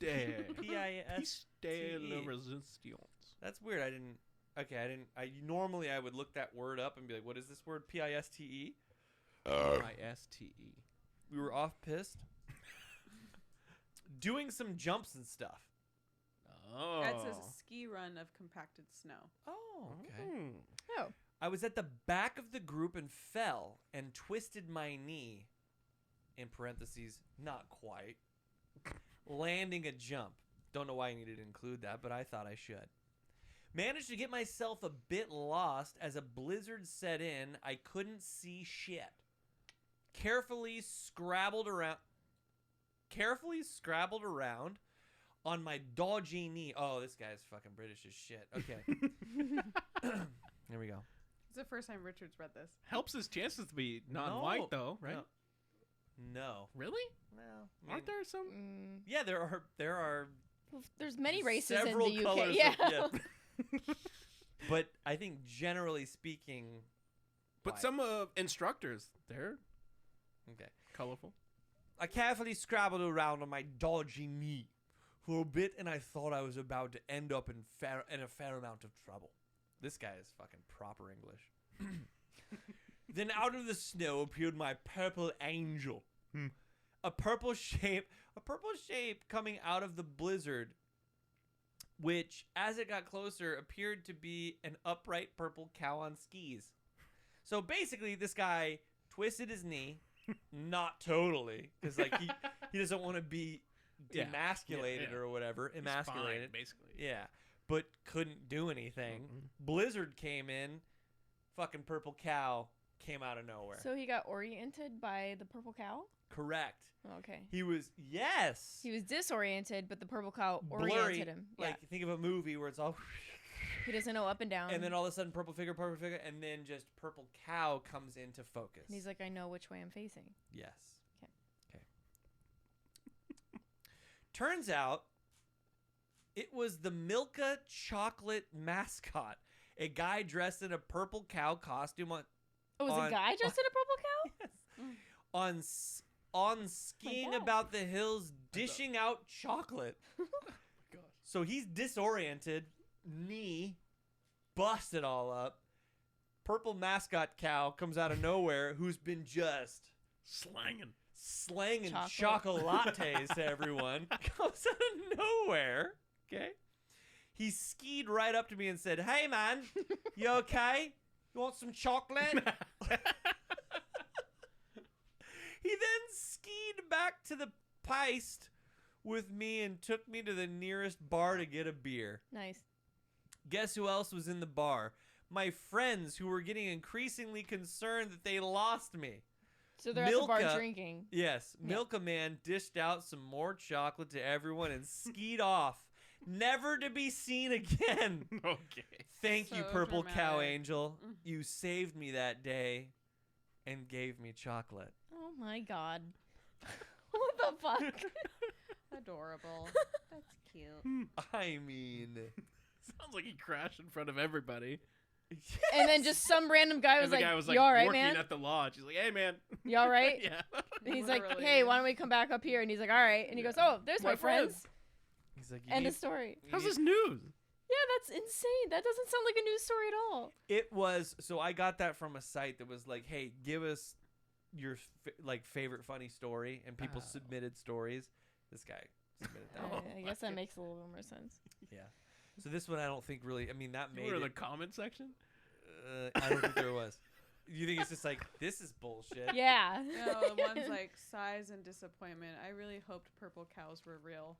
P-I-S. Piste la resistance. That's weird. I normally I would look that word up and be like, what is this word? P-I-S-T-E? I-S-T-E. We were off pissed. Doing some jumps and stuff. Oh. That's a ski run of compacted snow. Oh, okay. Mm. Oh. I was at the back of the group and fell and twisted my knee, in parentheses, not quite, landing a jump. Don't know why I needed to include that, but I thought I should. Managed to get myself a bit lost as a blizzard set in. I couldn't see shit. Carefully scrabbled around on my dodgy knee. Oh, this guy's fucking British as shit. Okay. Here we go. It's the first time Richard's read this. Helps his chances to be non-white, No. though, right? No. Really? Well, Aren't there some? Mm. Yeah, there are Well, there's many races in several the UK. colors. Yeah. But I think generally speaking, But white. some instructors, they're Okay. colorful. I carefully scrabbled around on my dodgy knee for a bit, and I thought I was about to end up in a fair amount of trouble. This guy is fucking proper English. Then out of the snow appeared my purple angel. A purple shape coming out of the blizzard, which, as it got closer, appeared to be an upright purple cow on skis. So basically, this guy twisted his knee, not totally, because like he doesn't want to be Yeah. emasculated Yeah. or whatever. He's Emasculated, fine, basically. yeah, but couldn't do anything. Blizzard came in, fucking purple cow came out of nowhere. So he got oriented by the purple cow? Correct. Okay. He was He was disoriented, but the purple cow blurry. oriented him. Yeah. Like think of a movie where it's all. He doesn't know up and down. And then all of a sudden, purple figure, and then just purple cow comes into focus. And he's like, I know which way I'm facing. Yes. Okay. Turns out, it was the Milka chocolate mascot, a guy dressed in a purple cow costume on Oh, was On- a guy dressed in a purple cow? on skiing God. about the hills, dishing out chocolate. Gosh. So he's disoriented, knee busted all up. Purple mascot cow comes out of nowhere, who's been just slanging Chocolate. chocolates to everyone. Comes out of nowhere. Okay. He skied right up to me and said, "Hey man, you okay? You want some chocolate?" He then skied back to the paste with me and took me to the nearest bar to get a beer. Nice. Guess who else was in the bar? My friends, who were getting increasingly concerned that they lost me. So they're at the bar Milka- drinking. Yes, Yeah. Milka Man dished out some more chocolate to everyone and skied off, never to be seen again. Okay. Thank you, So Purple Cow dramatic. Angel. Mm. You saved me that day and gave me chocolate. Oh my god. What the fuck? Adorable. That's cute. I mean, Sounds like he crashed in front of everybody. And then just some random guy was And the like, guy was like you alright, working man? at the lodge. He's like, "Hey, man." You alright? Yeah. And he's like, Literally. hey, why don't we come back up here? And he's like, alright. And he goes, oh, there's my My friends. friends. he's like, you End need- of story. you How's need- this news? Yeah, that's insane. That doesn't sound like a news story at all. It was, so I got that from a site that was like, hey, give us your favorite funny story, and people Oh. submitted stories. This guy submitted that one. I guess that makes a little bit more sense. Yeah. So this one I don't think really, I mean, that You made were in the it, comment section. I don't think there was. You think it's just like, this is bullshit? Yeah. No, the one's like size and disappointment. I really hoped purple cows were real.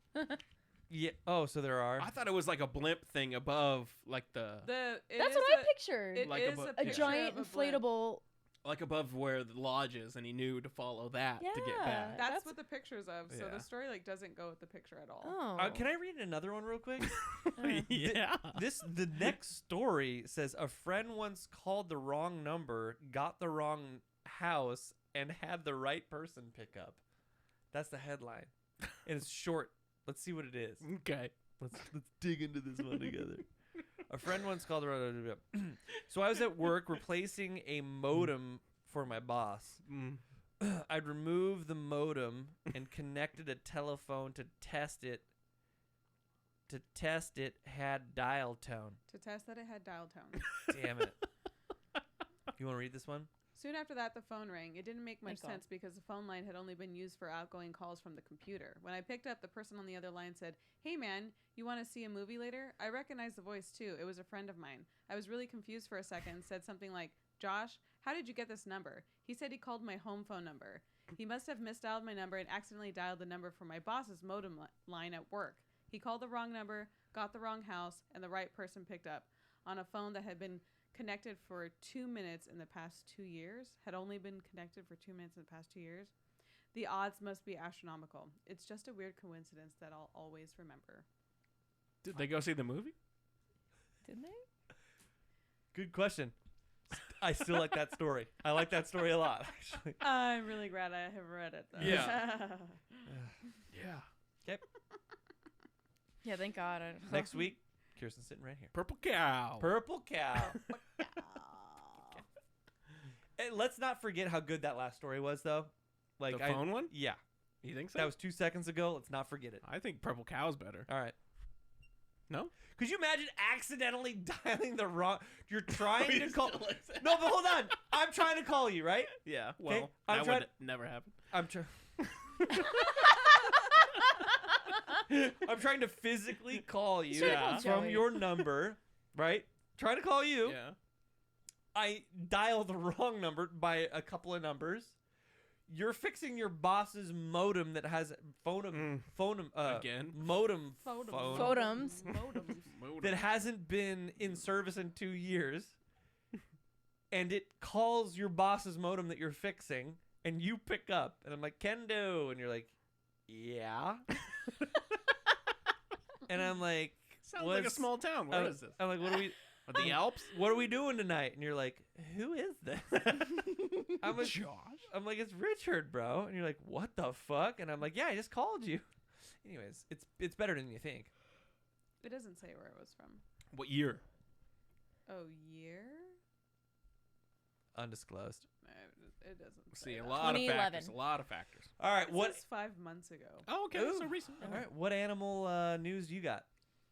Yeah. Oh, so there are. I thought it was like a blimp thing above, like That's what I pictured. It Like is a bu- a, yeah. A picture giant of a blimp. inflatable. like above where the lodge is, and he knew to follow that to get Yeah. back. That's That's- what the picture's of. So Yeah. the story like doesn't go with the picture at all. Oh. Can I read another one real quick? Yeah. The next story says a friend once called the wrong number, got the wrong house, and had the right person pick up. That's the headline, and it's short. Let's see what it is. Okay. Let's dig into this one together. A friend once called the wrong. So I was at work replacing a modem for my boss. Mm. I'd removed the modem and connected a telephone to test it. Had dial tone. To test that it had dial tone. Damn it. You want to read this one? Soon after that, the phone rang. It didn't make much Thank God. sense because the phone line had only been used for outgoing calls from the computer. When I picked up, the person on the other line said, "Hey man, you want to see a movie later?" I recognized the voice too. It was a friend of mine. I was really confused for a second and said something like, "Josh, how did you get this number?" He said he called my home phone number. He must have misdialed my number and accidentally dialed the number for my boss's modem line at work. He called the wrong number, got the wrong house, and the right person picked up on a phone that had been connected for 2 minutes in the past 2 years, had only been connected for 2 minutes in the past 2 years. The odds must be astronomical. It's just a weird coincidence that I'll always remember. Did they go see the movie? Didn't they? Good question. I still like that story. I like that story a lot, actually. I'm really glad I have read it, though. Yeah. Yeah. Okay. Yeah, thank God. Next week, Kirsten's sitting right here. Purple cow. Purple cow. And let's not forget how good that last story was, though. Like The phone one? Yeah. You think so? That was 2 seconds ago. Let's not forget it. I think purple cow's better. All right. No? Could you imagine accidentally dialing the wrong? You're trying to call. No, but hold on. I'm trying to call you, right? Yeah. Well, I'm that trying- would never happen. I'm trying. I'm trying to physically call you Sure, call from Joey. your number, right? Trying to call you. Yeah. I dial the wrong number by a couple of numbers. You're fixing your boss's modem that has modem Photoms. that hasn't been in service in 2 years, and it calls your boss's modem that you're fixing, and you pick up, and I'm like, Kendo, and you're like, yeah. And I'm like, Sounds like a what's- small town. Where is this? I'm like, what are we? The Alps? What are we doing tonight? And you're like, who is this? I'm like, Josh. I'm like, it's Richard, bro. And you're like, what the fuck? And I'm like, yeah, I just called you. Anyways, it's better than you think. It doesn't say where it was from. What year? Oh, year? Undisclosed. It doesn't See, say a that. lot of 2011. factors. A lot of factors. All right, It what? says 5 months ago. Oh, okay. Ooh. So recent. All right, what animal news you got?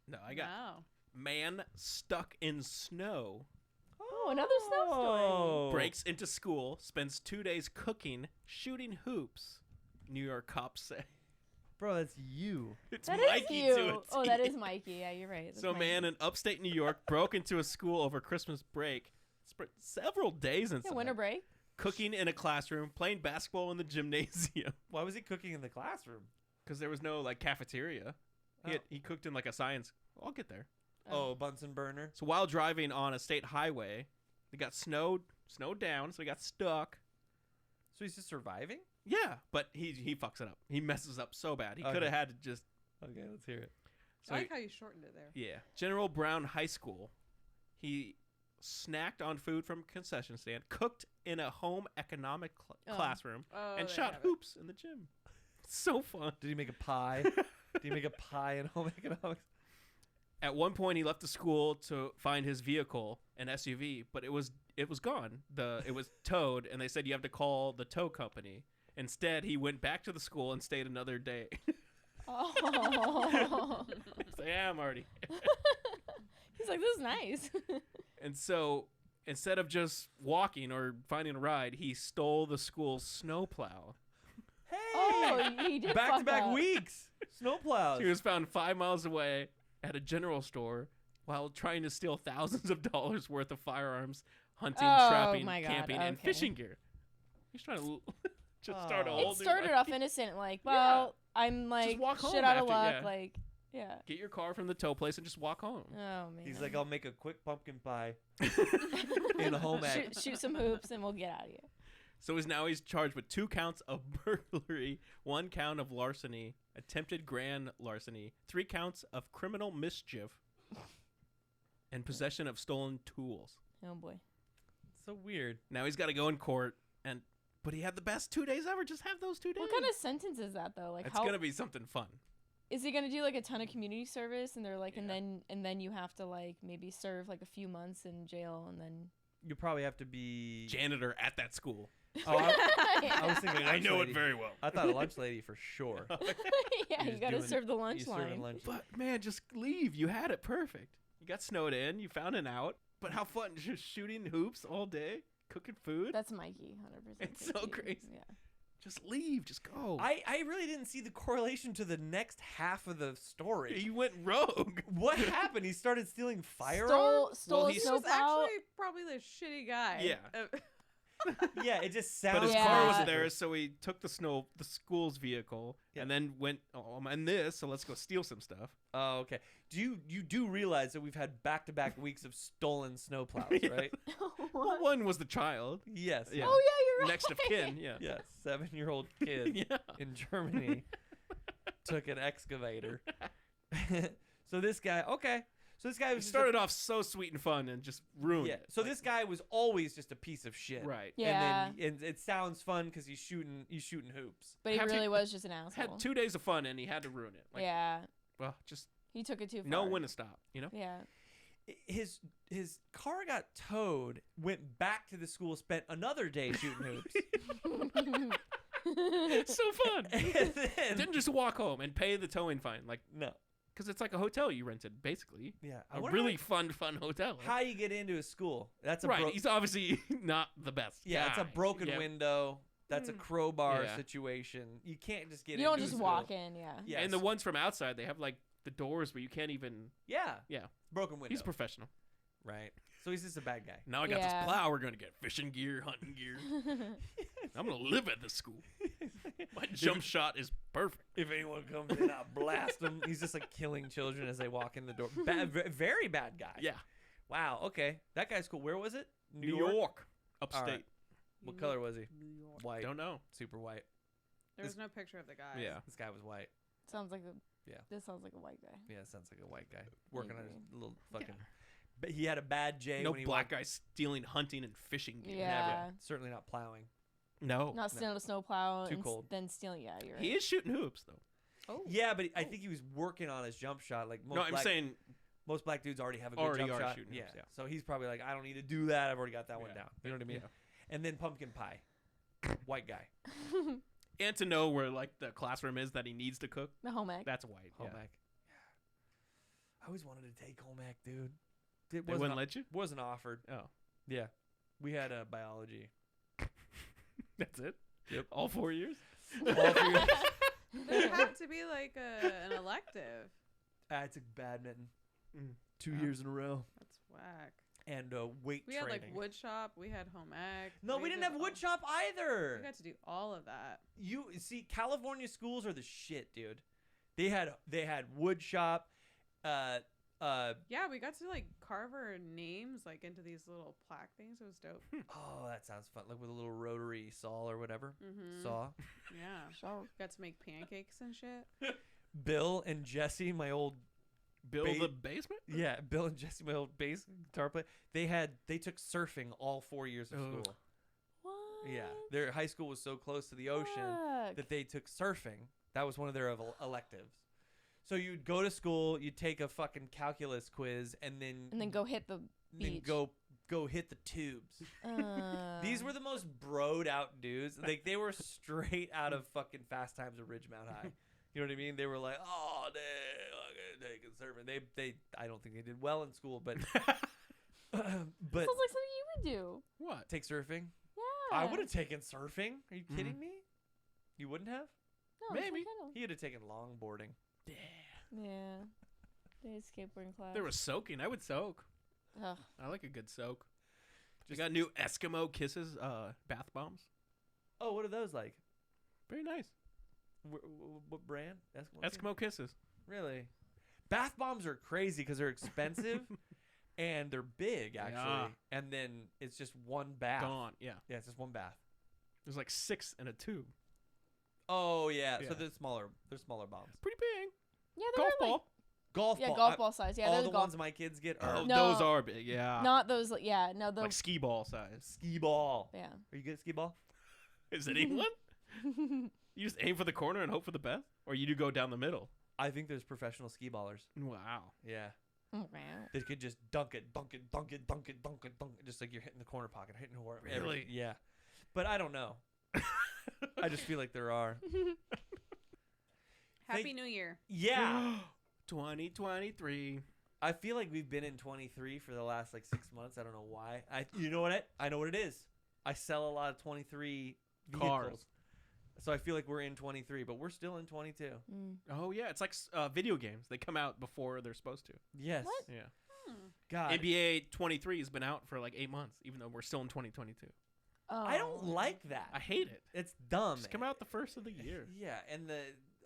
No, I got Wow. man stuck in snow. Oh, another snow story. Breaks into school, spends 2 days cooking, shooting hoops. New York cops say. Bro, that's you. It's That is Mikey you. to a Oh, that T. is Mikey. Yeah, you're right. That's So, Mikey. man in upstate New York broke into a school over Christmas break, spent several days inside, Yeah, winter break. cooking in a classroom, playing basketball in the gymnasium Why was he cooking in the classroom? because there was no like cafeteria. He cooked in like a science. I'll get there. Oh, Bunsen burner. So while driving on a state highway, they got snowed down, so he got stuck. So he's just surviving? Yeah, but he fucks it up. He messes up so bad. He Okay. could have had to just. Okay, let's hear it. So I like how you shortened it there. yeah, General Brown High School. He snacked on food from a concession stand, cooked in a home economic classroom, Oh, and there shot you have it. hoops in the gym. So fun. Did he make a pie? Did he make a pie in home economics? At one point, he left the school to find his vehicle, an SUV, but it was gone. It was towed, and they said you have to call the tow company. Instead, he went back to the school and stayed another day. Oh. So yeah, I'm already. He's like, this is nice. And so instead of just walking or finding a ride, he stole the school's snowplow. Hey! Oh, he did Back to back fuck up. weeks. Snowplows. He was found 5 miles away at a general store while trying to steal thousands of dollars worth of firearms, hunting, Oh, trapping, my God, camping, and okay. fishing gear. He's trying to just start a Aw. whole It new started life. off innocent, like, well, I'm like walk shit home out of after, luck, yeah. like, yeah. Get your car from the tow place and just walk home. Oh man. He's like, I'll make a quick pumpkin pie in the home ec. shoot some hoops and we'll get out of here. So he's charged with 2 counts of burglary, 1 count of larceny, attempted grand larceny, 3 counts of criminal mischief, and possession of stolen tools. Oh boy. So weird. Now he's got to go in court, but he had the best 2 days ever. Just have those 2 days. What kind of sentence is that though? Like, It's how gonna be something fun. is he gonna do like a ton of community service and they're like, Yeah. and then you have to like maybe serve like a few months in jail and then. You probably have to be. Janitor at that school. Oh, I was thinking. I lunch know lady. it very well. I thought a lunch lady for sure. Yeah, you just gotta doing- serve the lunch You serving line. lunch. But man, just leave. You had it perfect. You got snowed in. You found an out. But how fun! Just shooting hoops all day, cooking food. That's Mikey, 100%. It's so crazy. Yeah. Just leave. Just go. I really didn't see the correlation to the next half of the story. He went rogue. What happened? He started stealing firearms? Stole Well, a he's- He was snowplow. actually probably the shitty guy. Yeah. Yeah, it just sounds. But his Yeah. car wasn't there, so he took the school's vehicle, Yeah. and then went. Oh, I'm in this, so let's go steal some stuff. Oh, okay. You do realize that we've had back-to-back weeks of stolen snowplows, Yeah. right? Well, one was the child. Yes. Yeah. Oh yeah, you're right. Next of kin. Yeah. Yes. 7-year-old kid Yeah. in Germany took an excavator. So this guy, okay. So this guy It was just started off so sweet and fun, and just ruined. yeah. it. So Like, this guy was always just a piece of shit. right. Yeah. And then and it sounds fun because he's shooting hoops. But he Had to- really was just an asshole. Had 2 days of fun, and he had to ruin it. Like, Yeah. Well, just He took it too far. know when to stop. You know. Yeah. His car got towed, went back to the school, spent another day shooting hoops. It's so fun. And then, Didn't just walk home and pay the towing fine, like, no. because it's like a hotel you rented, basically. Yeah. A really fun hotel. How you get into a school. That's a Right. He's obviously not the best. Yeah, it's a guy. broken Yeah. window. That's a crowbar Yeah. situation. You can't just get You into don't a just school. walk in. Yeah. Yeah. And the ones from outside, they have like the doors where you can't even. Yeah. Yeah. Broken window. He's professional. Right. So he's just a bad guy. Now I got Yeah. this plow. We're gonna get fishing gear, hunting gear. I'm gonna live at this school. My jump shot is perfect. If anyone comes in, I'll blast him. He's just like killing children as they walk in the door. Very bad guy. Yeah. Wow. Okay. That guy's cool. Where was it? New York. Upstate. All right. What color was he? New York. White. Don't know. Super white. There was no picture of the guy. Yeah. This guy was white. Sounds like a. Yeah. This sounds like a white guy. Yeah, sounds like a white guy working on his agree. little fucking. But he had a bad J. No when he black walked. guy stealing hunting and fishing gear. Yeah. Never. Certainly not plowing. No. Not stealing a snowplow. Too and cold. Then stealing. Yeah, you're right. He is shooting hoops though. Oh. Yeah, but I think he was working on his jump shot. Like most No, I'm black, saying most black dudes already have a good Already jump are shot. shooting Yeah. hoops, yeah. So he's probably like, I don't need to do that. I've already got that one Yeah. down. You know what I mean? Yeah. And then pumpkin pie, white guy, and to know where like the classroom is that he needs to cook. The home ec. That's white. home Yeah. ec. Yeah. I always wanted to take home ec, dude. It They wouldn't let you. wasn't offered. Oh, Yeah, we had biology. that's it. Yep. All 4 years. All three. There had to be like an elective. I took badminton 2 Oh. years in a row, That's whack. and weight We training. had like wood shop. We had home ec. No, we didn't have wood shop We either. got to do all of that. You see, California schools are the shit, dude. They had wood shop. Yeah, we got to like carve our names like into these little plaque things. It was dope. Oh, that sounds fun. Like with a little rotary saw or whatever. Mm-hmm. Saw. Yeah. Sure. Got to make pancakes and shit. Bill and Jesse, my old Build Ba- the basement. Bill and Jesse, my old bass guitar player. They took surfing all 4 years of Ugh. school. What? Yeah, their high school was so close to the ocean Fuck. that they took surfing. That was one of their electives. So you'd go to school, you'd take a fucking calculus quiz, and then go hit the then beach. go hit the tubes. These were the most broed out dudes. Like they were straight out of fucking Fast Times at Ridgemount High. You know what I mean? They were like, oh, damn, I'm taking surfing. They I don't think they did well in school, but but Sounds like something you would do. What? take surfing. Yeah. I would have taken surfing. Are you kidding Mm-hmm. me? You wouldn't have? No, Maybe. He would have taken longboarding. Yeah. They had skateboarding class. There was soaking. I would soak. Ugh. I like a good soak. We got new Eskimo Kisses bath bombs. Oh, what are those like? Very nice. What brand? Eskimo Kisses. Really? Bath bombs are crazy because they're expensive and they're big actually, Yeah. and then it's just one bath. Gone. Yeah. Yeah, it's just one bath. There's like 6 in a tube. Oh yeah, Yeah. so they're smaller. They're smaller bombs. Pretty big. Yeah, they Golf were ball. like Golf ball. golf ball size. Yeah, all they're the golf. ones my kids get are Oh, No. those are big. Yeah. Not those. Yeah, no, the like skee ball size. skee ball. yeah. Are you good at skee ball? Is it anyone? You just aim for the corner and hope for the best, or you do go down the middle. I think there's professional skee ballers. Wow. Yeah, Oh, man. they could just dunk it, dunk it, dunk it, dunk it, dunk it, dunk it, just like you're hitting the corner pocket, hitting wherever. Really? Yeah, but I don't know. I just feel like there are. Happy Thank- New Year. Yeah. 2023. I feel like we've been in 23 for the last like 6 months. I don't know why. You know what? I know what it is. I sell a lot of 23 vehicles. Cars. So I feel like we're in 23, but we're still in 22. Mm. Oh yeah, it's like video games. They come out before they're supposed to. Yes. What? Yeah. God. NBA 23 has been out for like 8 months, even though we're still in 2022. Oh. I don't like that. I hate it. It's dumb. Just come out the first of the year. Yeah, and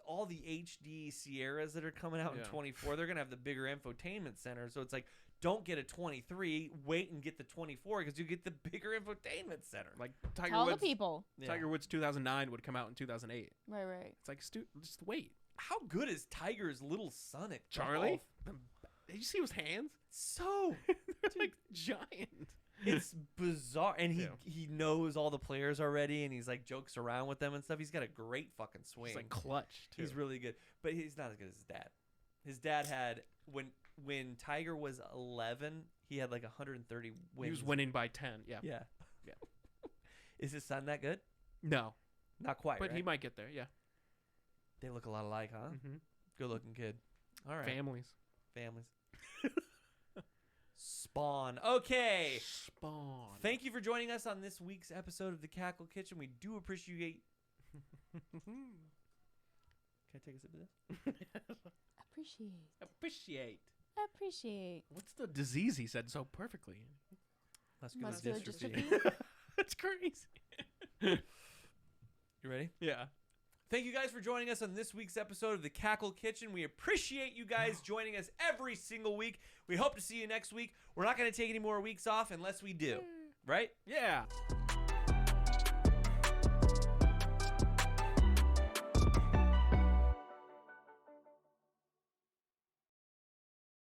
all the HD Sierras that are coming out in Yeah. 24, they're going to have the bigger infotainment center. So it's like, don't get a 23, wait and get the 24 because you get the bigger infotainment center. Like Tiger Tell Woods. the people. Yeah. Tiger Woods 2009 would come out in 2008. Right, right. It's like just wait. How good is Tiger's little son at Charlie? golf? Did you see his hands? So They're like giant. it's bizarre, and Yeah. he knows all the players already, and he's like jokes around with them and stuff. He's got a great fucking swing. It's like clutch too. He's really good, but he's not as good as his dad. His dad had when Tiger was 11, he had like 130 wins. He was winning by 10. Yeah. Yeah. Yeah. Is his son that good? No, Not quite. but right? he might get there. Yeah. They look a lot alike, huh? Mm-hmm. Good looking kid. All right. Families. Families. Spawn. Okay. Spawn. Thank you for joining us on this week's episode of the Cackle Kitchen. We do appreciate. Can I take a sip of this? Appreciate. Appreciate. What's the disease he said so perfectly? Muscular Muscular dystrophy. dystrophy. That's crazy. You ready? Yeah. Thank you guys for joining us on this week's episode of the Cackle Kitchen. We appreciate you guys joining us every single week. We hope to see you next week. We're not going to take any more weeks off unless we do. Right? Yeah.